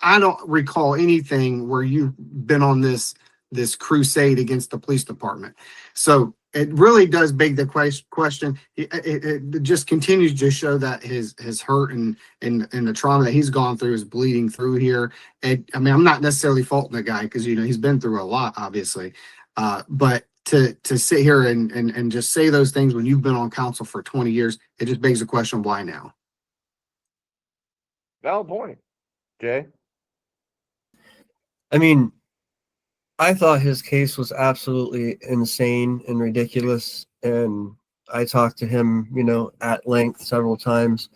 [SPEAKER 4] I don't recall anything where you've been on this crusade against the police department. So it really does beg the question. It just continues to show that his hurt and the trauma that he's gone through is bleeding through here. I mean, I'm not necessarily faulting the guy because he's been through a lot, obviously. But to sit here and just say those things when you've been on council for 20 years, it just begs the question, why now?
[SPEAKER 1] Valid point. Jay?
[SPEAKER 3] I mean, I thought his case was absolutely insane and ridiculous, and I talked to him, at length several times.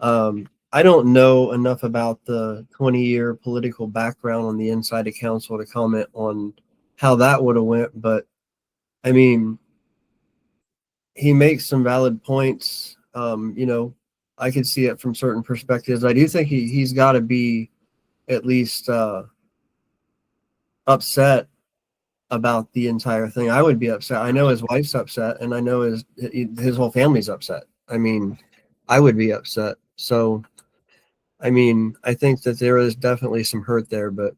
[SPEAKER 3] I don't know enough about the 20-year political background on the inside of council to comment on how that would have went, but I mean, he makes some valid points. I could see it from certain perspectives. I do think he's got to be at least upset about the entire thing. I would be upset. I know his wife's upset, and I know his whole family's upset. I mean, I would be upset. So, I mean, I think that there is definitely some hurt there, but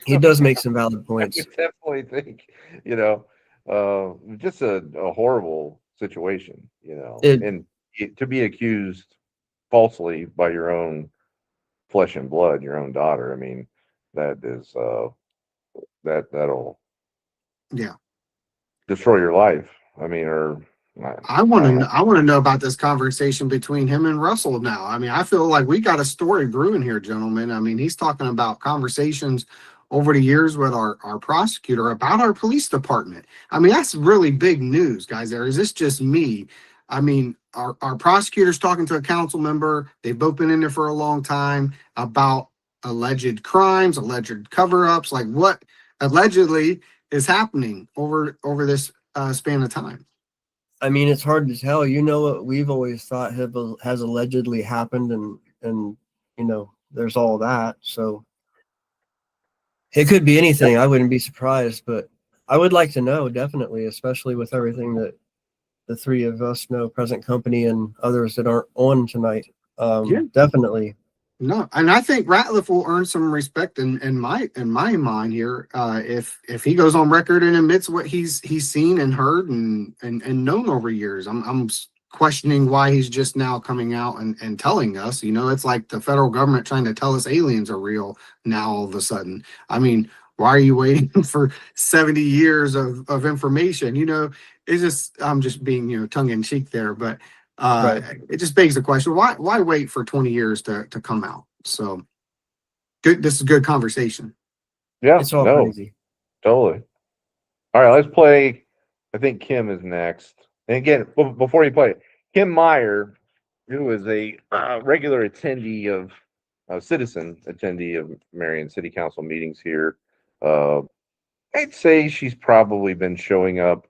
[SPEAKER 3] he does make some valid points.
[SPEAKER 1] I definitely think, just a horrible situation, and to be accused falsely by your own flesh and blood, your own daughter. I mean, that is that'll
[SPEAKER 4] Yeah,
[SPEAKER 1] destroy your life. I mean, or
[SPEAKER 4] I want to know about this conversation between him and Russell now. I mean, I feel like we got a story brewing here, gentlemen. I mean, he's talking about conversations over the years with our prosecutor about our police department. I mean, that's really big news, guys. Or is this just me? I mean, our prosecutor's talking to a council member. They've both been in there for a long time about alleged crimes, alleged cover-ups, like what allegedly is happening over this span of time.
[SPEAKER 3] I mean, it's hard to tell. You know what we've always thought has allegedly happened, and there's all that. So it could be anything. I wouldn't be surprised, but I would like to know, definitely, especially with everything that the three of us know, present company and others that aren't on tonight. Definitely.
[SPEAKER 4] No, and I think Ratliff will earn some respect in my mind here if he goes on record and admits what he's seen and heard and known over years. I'm questioning why he's just now coming out and telling us. It's like the federal government trying to tell us aliens are real now all of a sudden. I mean, why are you waiting for 70 years of information? It's just, I'm just being tongue in cheek there, but
[SPEAKER 3] Right.
[SPEAKER 4] it just begs the question, why wait for 20 years to come out? So good. This is good conversation.
[SPEAKER 1] Yeah,
[SPEAKER 3] It's all
[SPEAKER 1] no,
[SPEAKER 3] crazy.
[SPEAKER 1] totally. All right, let's play. I think Kim is next. And again, before you play it, Kim Meyer, who is a regular attendee of citizen attendee of Marion City Council meetings here. I'd say she's probably been showing up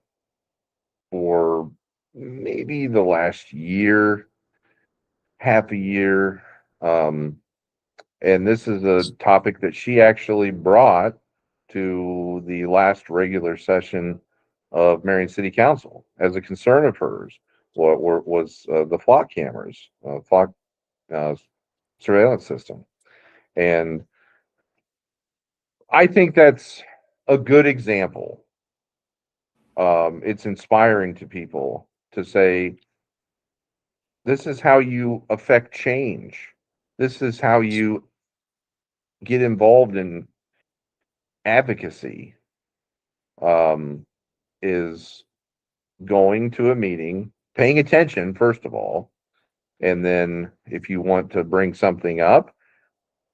[SPEAKER 1] for maybe the last year, half a year. And this is a topic that she actually brought to the last regular session of Marion City Council as a concern of hers. What was the flock cameras, flock surveillance system. And I think that's a good example. It's inspiring to people to say, this is how you affect change. This is how you get involved in advocacy, is going to a meeting, paying attention, first of all. And then if you want to bring something up,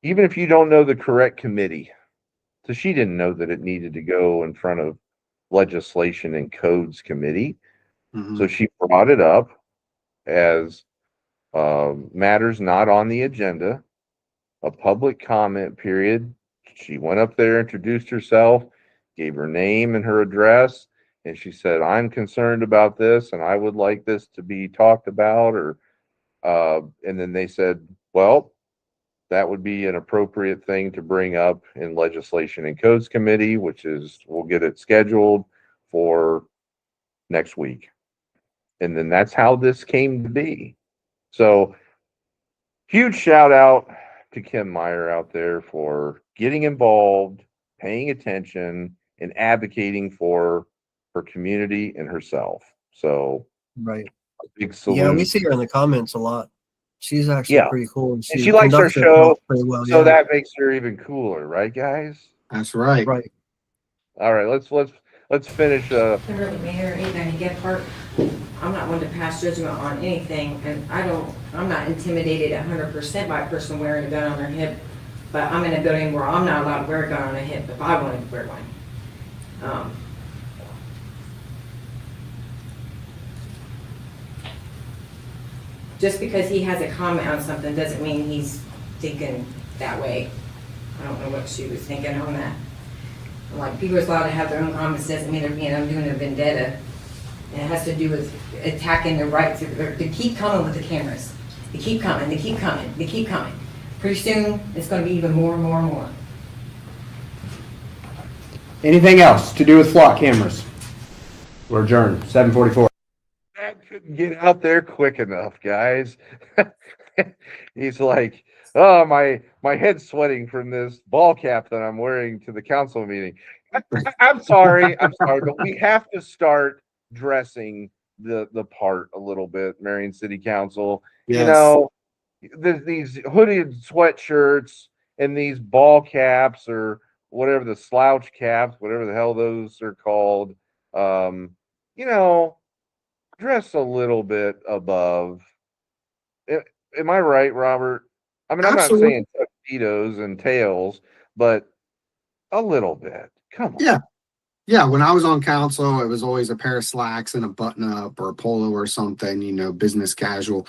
[SPEAKER 1] even if you don't know the correct committee, so she didn't know that it needed to go in front of legislation and codes committee.
[SPEAKER 4] Mhm.
[SPEAKER 1] So she brought it up as matters not on the agenda, a public comment period. She went up there, introduced herself, gave her name and her address, and she said, I'm concerned about this and I would like this to be talked about. Or and then they said, well, that would be an appropriate thing to bring up in legislation and codes committee, which is, we'll get it scheduled for next week. And then that's how this came to be. So huge shout out to Kim Meyer out there for getting involved, paying attention, and advocating for her community and herself. So
[SPEAKER 3] Right.
[SPEAKER 1] a big
[SPEAKER 3] Yeah, we
[SPEAKER 1] salute.
[SPEAKER 3] see her in the comments a lot. She's actually
[SPEAKER 1] Yeah.
[SPEAKER 3] pretty cool, and
[SPEAKER 1] And she likes our
[SPEAKER 3] conducts
[SPEAKER 1] show,
[SPEAKER 3] herself pretty well.
[SPEAKER 1] so
[SPEAKER 3] Yeah.
[SPEAKER 1] that makes her even cooler, right, guys?
[SPEAKER 4] That's right.
[SPEAKER 3] Right.
[SPEAKER 1] All right, let's finish.
[SPEAKER 11] Kimberly Mayor, 890 Gephardt. I'm not one to pass judgment on anything, and I'm not intimidated 100% by a person wearing a gun on their hip, but I'm in a building where I'm not allowed to wear a gun on a hip if I wanted to wear one. Just because he has a comment on something doesn't mean he's thinking that way. I don't know what she was thinking on that. Like, people are allowed to have their own comments, doesn't mean they're being undoing a vendetta. And it has to do with attacking the rights. They keep coming with the cameras. They keep coming, they keep coming, they keep coming. Pretty soon, it's gonna be even more and more and more.
[SPEAKER 6] Anything else to do with flock cameras? We're adjourned, 7:44.
[SPEAKER 1] Dad couldn't get out there quick enough, guys. He's like, oh, my head's sweating from this ball cap that I'm wearing to the council meeting. I'm sorry, but we have to start dressing the part a little bit, Marion City Council.
[SPEAKER 4] Yes.
[SPEAKER 1] These hooded sweatshirts and these ball caps, or whatever, the slouch caps, whatever the hell those are called. dress a little bit above. Am I right, Robert? I mean, I'm not
[SPEAKER 4] Absolutely.
[SPEAKER 1] saying tuxedos and tails, but a little bit. Come on.
[SPEAKER 4] Yeah. Yeah, when I was on council, it was always a pair of slacks and a button up or a polo or something, business casual.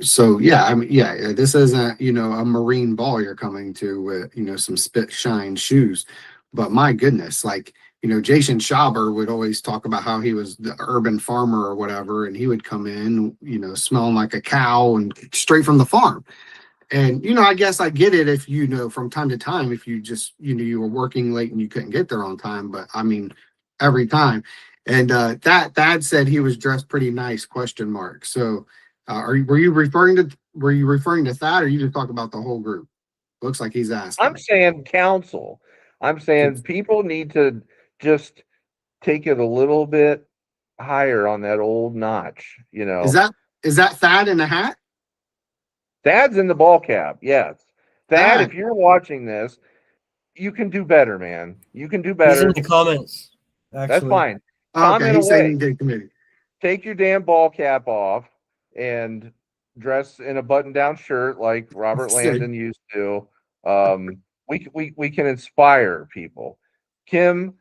[SPEAKER 4] So yeah, I mean, yeah, this isn't, a marine ball you're coming to with, some spit shine shoes. But my goodness, like, Jason Schaber would always talk about how he was the urban farmer or whatever, and he would come in, smelling like a cow and straight from the farm. And, I guess I get it if, from time to time, if you just, you were working late and you couldn't get there on time, but I mean, every time. And that said he was dressed pretty nice, question mark. So were you referring to that, or you just talk about the whole group? Looks like he's asking.
[SPEAKER 1] I'm saying council. I'm saying people need to just take it a little bit higher on that old notch,
[SPEAKER 4] Is that Thad in the hat?
[SPEAKER 1] Thad's in the ball cap, yes. Thad,
[SPEAKER 4] Thad.
[SPEAKER 1] if you're watching this, you can do better, man. You can do
[SPEAKER 3] He's
[SPEAKER 1] better.
[SPEAKER 3] in the comments. Actually.
[SPEAKER 1] That's fine.
[SPEAKER 4] Okay,
[SPEAKER 1] Comment
[SPEAKER 4] he's
[SPEAKER 1] away.
[SPEAKER 4] saying good committee.
[SPEAKER 1] Take your damn ball cap off and dress in a button-down shirt like Robert Landon used to. We can inspire people. Kim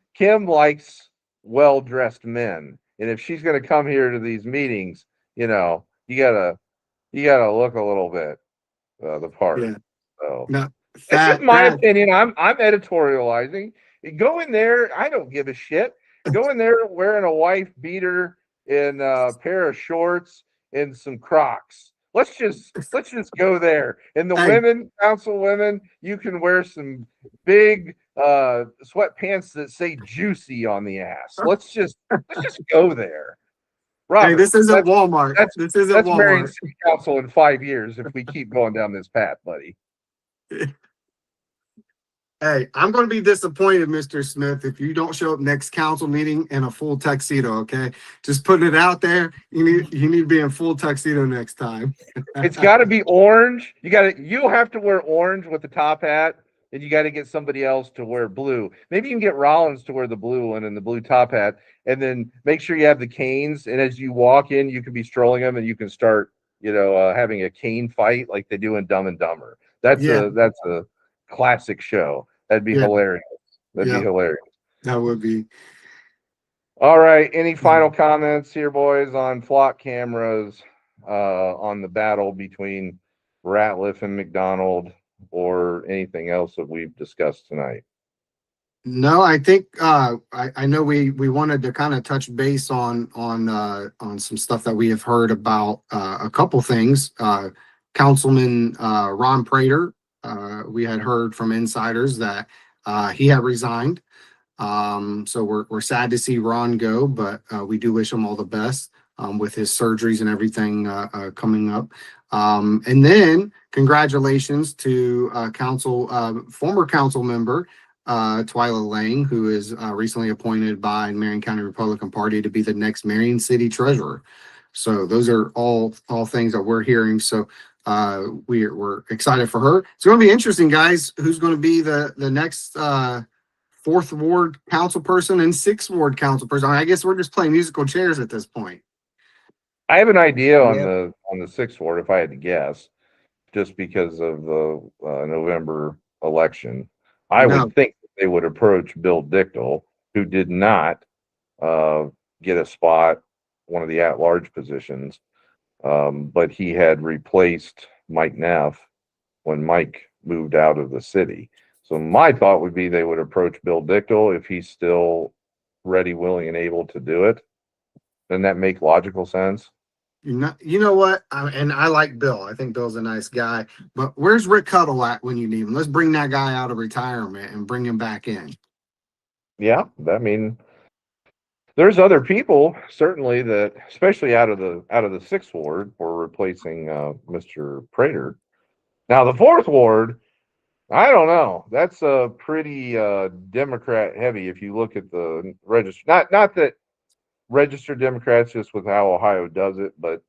[SPEAKER 1] likes well-dressed men, and if she's going to come here to these meetings, you gotta look a little bit the part.
[SPEAKER 4] Yeah.
[SPEAKER 1] So
[SPEAKER 4] No,
[SPEAKER 1] it's just my opinion. I'm editorializing. Go in there. I don't give a shit. Go in there wearing a wife beater and a pair of shorts and some Crocs. Let's just go there. And the women, council women, you can wear some big sweatpants that say "juicy" on the ass. Let's just go there. Robert,
[SPEAKER 4] hey, this isn't Walmart. This isn't
[SPEAKER 1] that's
[SPEAKER 4] Walmart.
[SPEAKER 1] Marion City Council in 5 years if we keep going down this path, buddy.
[SPEAKER 4] Hey, I'm going to be disappointed, Mr. Smith, if you don't show up next council meeting in a full tuxedo. Okay, just putting it out there. You need to be in full tuxedo next time.
[SPEAKER 1] It's got to be orange. You'll have to wear orange with the top hat, and you got to get somebody else to wear blue. Maybe you can get Rollins to wear the blue one and the blue top hat, and then make sure you have the canes. And as you walk in, you can be strolling them, and you can start, having a cane fight like they do in Dumb and Dumber. That's a classic show. That'd be hilarious. That'd be hilarious.
[SPEAKER 4] That would be.
[SPEAKER 1] All right. Any final comments here, boys, on flock cameras, on the battle between Ratliff and McDonald, or anything else that we've discussed tonight?
[SPEAKER 4] No, I think I know we wanted to kind of touch base on some stuff that we have heard about, a couple things. Councilman Ron Prater, we had heard from insiders that he had resigned. So we're sad to see Ron go, but we do wish him all the best with his surgeries and everything coming up. And then congratulations to former council member Twyla Lang, who is recently appointed by Marion County Republican Party to be the next Marion City Treasurer. So those are all things that we're hearing. So we're excited for her. It's going to be interesting, guys. Who's going to be the next 4th Ward council person and 6th Ward council person? I guess we're just playing musical chairs at this point.
[SPEAKER 1] I have an idea on the 6th Ward, if I had to guess, just because of the November election. I would think that they would approach Bill Dichtel, who did not get a spot, one of the at-large positions, but he had replaced Mike Neff when Mike moved out of the city. So my thought would be they would approach Bill Dichtel if he's still ready, willing, and able to do it. Doesn't that make logical sense?
[SPEAKER 4] You know what? And I like Bill. I think Bill's a nice guy. But where's Rick Cuddle at when you need him? Let's bring that guy out of retirement and bring him back in.
[SPEAKER 1] Yeah, I mean, there's other people certainly that, especially out of the 6th Ward, were replacing Mr. Prater. Now the 4th Ward, I don't know. That's a pretty Democrat heavy if you look at the register. Not that registered Democrats, just with how Ohio does it, but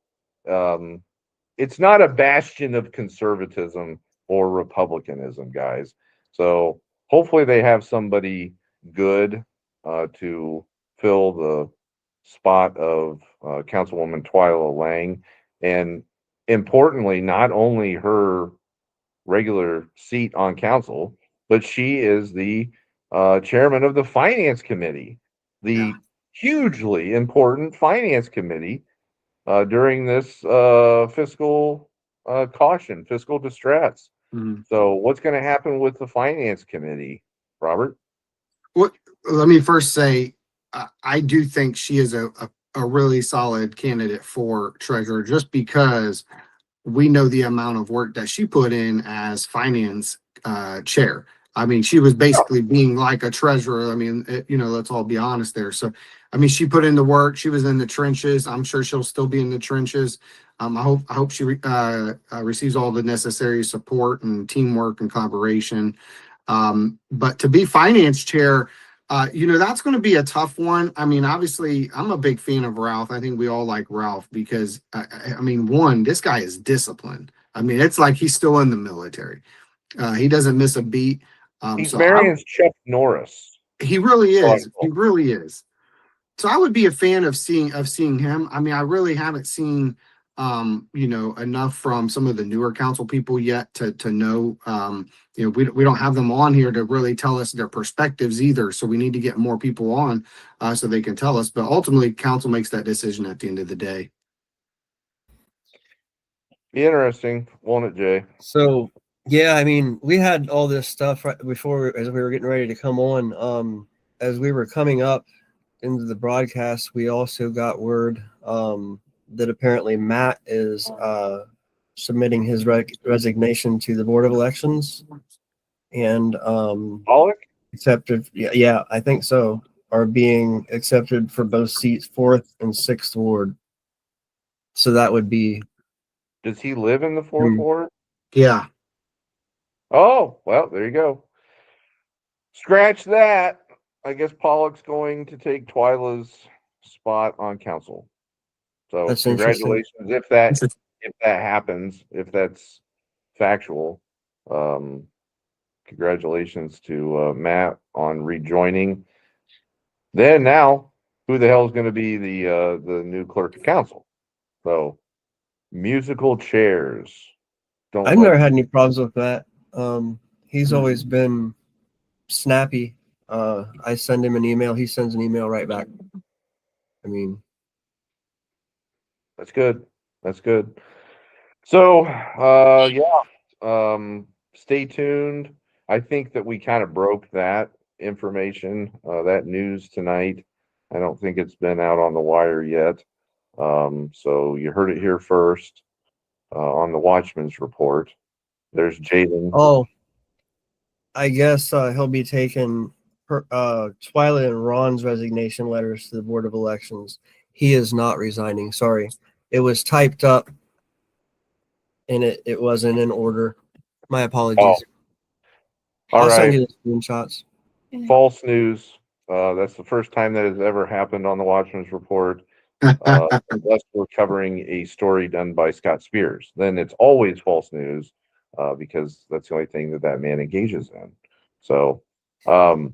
[SPEAKER 1] it's not a bastion of conservatism or republicanism, guys. So hopefully they have somebody good to fill the spot of Councilwoman Twyla Lang, and importantly, not only her regular seat on council, but she is the chairman of the Finance Committee, the hugely important Finance Committee during this fiscal caution, fiscal distress.
[SPEAKER 4] Mhm.
[SPEAKER 1] So, what's going to happen with the Finance Committee, Robert?
[SPEAKER 4] What, let me first say, I do think she is a really solid candidate for treasurer, just because we know the amount of work that she put in as finance chair. I mean, she was basically being like a treasurer. I mean, let's all be honest there. So, I mean, she put in the work. She was in the trenches. I'm sure she'll still be in the trenches. I hope she receives all the necessary support and teamwork and collaboration. But to be finance chair, that's going to be a tough one. I mean, obviously, I'm a big fan of Ralph. I think we all like Ralph because, I mean, one, this guy is disciplined. I mean, it's like he's still in the military. He doesn't miss a beat.
[SPEAKER 1] He's Marion's Chuck Norris.
[SPEAKER 4] He really is. He really is. So I would be a fan of seeing him. I mean, I really haven't seen enough from some of the newer council people yet to know. We don't have them on here to really tell us their perspectives either. So we need to get more people on so they can tell us. But ultimately, council makes that decision at the end of the day.
[SPEAKER 1] Be interesting, won't it, Jay?
[SPEAKER 3] So, yeah, I mean, we had all this stuff right before as we were getting ready to come on. As we were coming up into the broadcast, we also got word that apparently Matt is submitting his resignation to the Board of Elections, and
[SPEAKER 1] Pollock?
[SPEAKER 3] accepted. Yeah, I think so. Are being accepted for both seats, 4th and 6th ward. So that would be.
[SPEAKER 1] Does he live in the 4th ward?
[SPEAKER 4] Yeah.
[SPEAKER 1] Oh, well, there you go. Scratch that. I guess Pollock's going to take Twyla's spot on council. So
[SPEAKER 3] That's
[SPEAKER 1] congratulations if that happens, if that's factual. Congratulations to Matt on rejoining. Then now, who the hell is going to be the new clerk of council? So musical chairs.
[SPEAKER 3] I've never had any problems with that. He's always been snappy. I send him an email, he sends an email right back. I mean,
[SPEAKER 1] that's good. That's good. So, stay tuned. I think that we kind of broke that information, that news tonight. I don't think it's been out on the wire yet. So you heard it here first on the Watchmen's report. There's Jaden.
[SPEAKER 3] Oh, I guess he'll be taking Twyla and Ron's resignation letters to the Board of Elections. He is not resigning. Sorry. It was typed up and it wasn't in order. My apologies. I'll send you the screenshots.
[SPEAKER 1] False news. That's the first time that has ever happened on the Watchmen's report. Unless we're covering a story done by Scott Spears, then it's always false news because that's the only thing that man engages in. So, but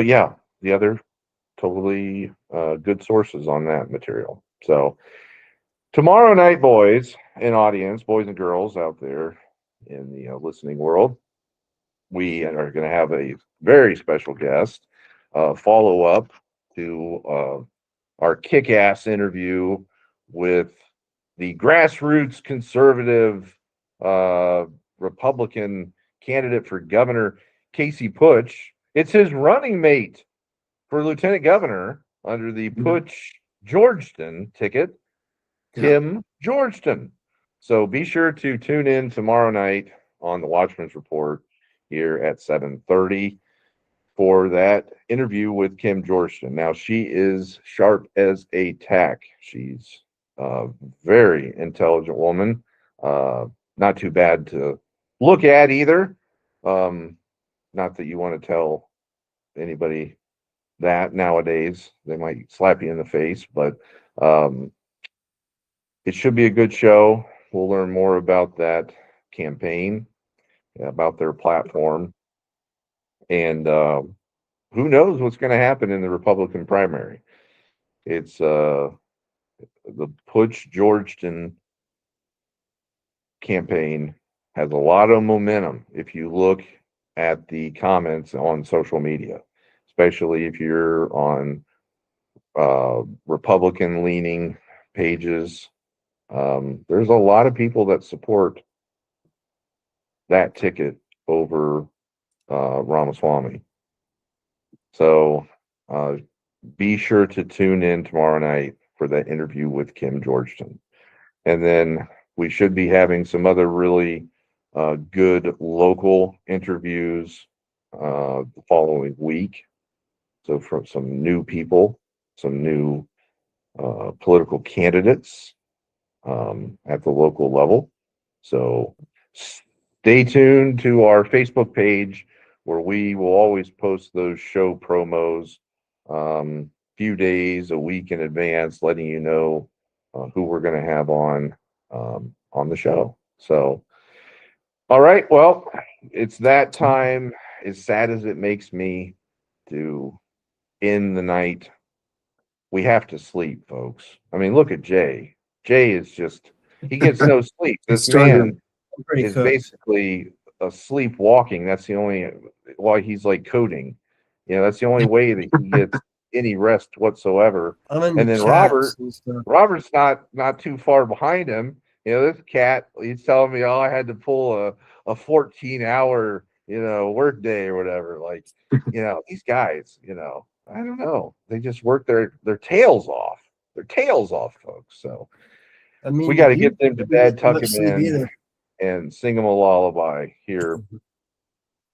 [SPEAKER 1] yeah, the other totally good sources on that material. So tomorrow night, boys and audience, boys and girls out there in the listening world, we are going to have a very special guest follow up to our kick-ass interview with the grassroots conservative Republican candidate for governor, Casey Putsch. It's his running mate for lieutenant governor under the Putsch Georgeton ticket, Tim Georgeton. So be sure to tune in tomorrow night on the Watchmen's Report here at 7:30 for that interview with Kim Georgeton. Now, she is sharp as a tack. She's a very intelligent woman. Not too bad to look at either. Not that you want to tell anybody that nowadays. They might slap you in the face, but it should be a good show. We'll learn more about that campaign, about their platform, and who knows what's going to happen in the Republican primary. It's the Putsch Georgeton campaign has a lot of momentum if you look at the comments on social media, especially if you're on Republican leaning pages. There's a lot of people that support that ticket over Ramaswamy. So be sure to tune in tomorrow night for that interview with Kim Georgeton. And then we should be having some other really good local interviews the following week. So from some new people, some new political candidates at the local level. So stay tuned to our Facebook page where we will always post those show promos few days, a week in advance, letting you know who we're going to have on the show. So, all right, well, it's that time. As sad as it makes me to end the night, we have to sleep, folks. I mean, look at Jay. Jay is just, he gets no sleep. This man is basically sleepwalking. That's the only, why he's like coding. You know, that's the only way that he gets any rest whatsoever. And then Robert's not too far behind him. You know, this cat, he's telling me, oh, I had to pull a 14-hour, work day or whatever. Like, these guys, I don't know. They just work their tails off. Their tails off, folks. So
[SPEAKER 3] I mean,
[SPEAKER 1] we got to get them to bed, tuck them in, and sing them a lullaby here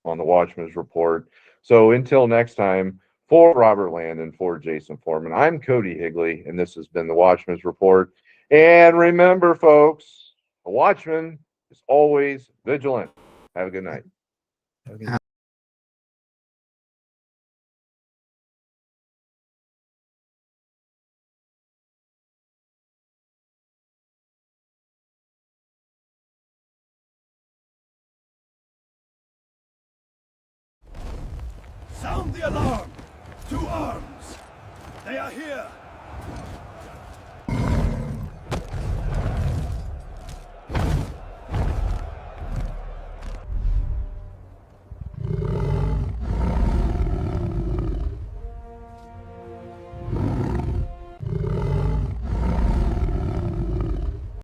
[SPEAKER 1] on the Watchmen's Report. So until next time, for Robert Landon, for Jason Foreman, I'm Cody Higley, and this has been the Watchmen's Report. And remember, folks, a watchman is always vigilant. Have a good night.
[SPEAKER 2] Sound the alarm! To arms! They are here!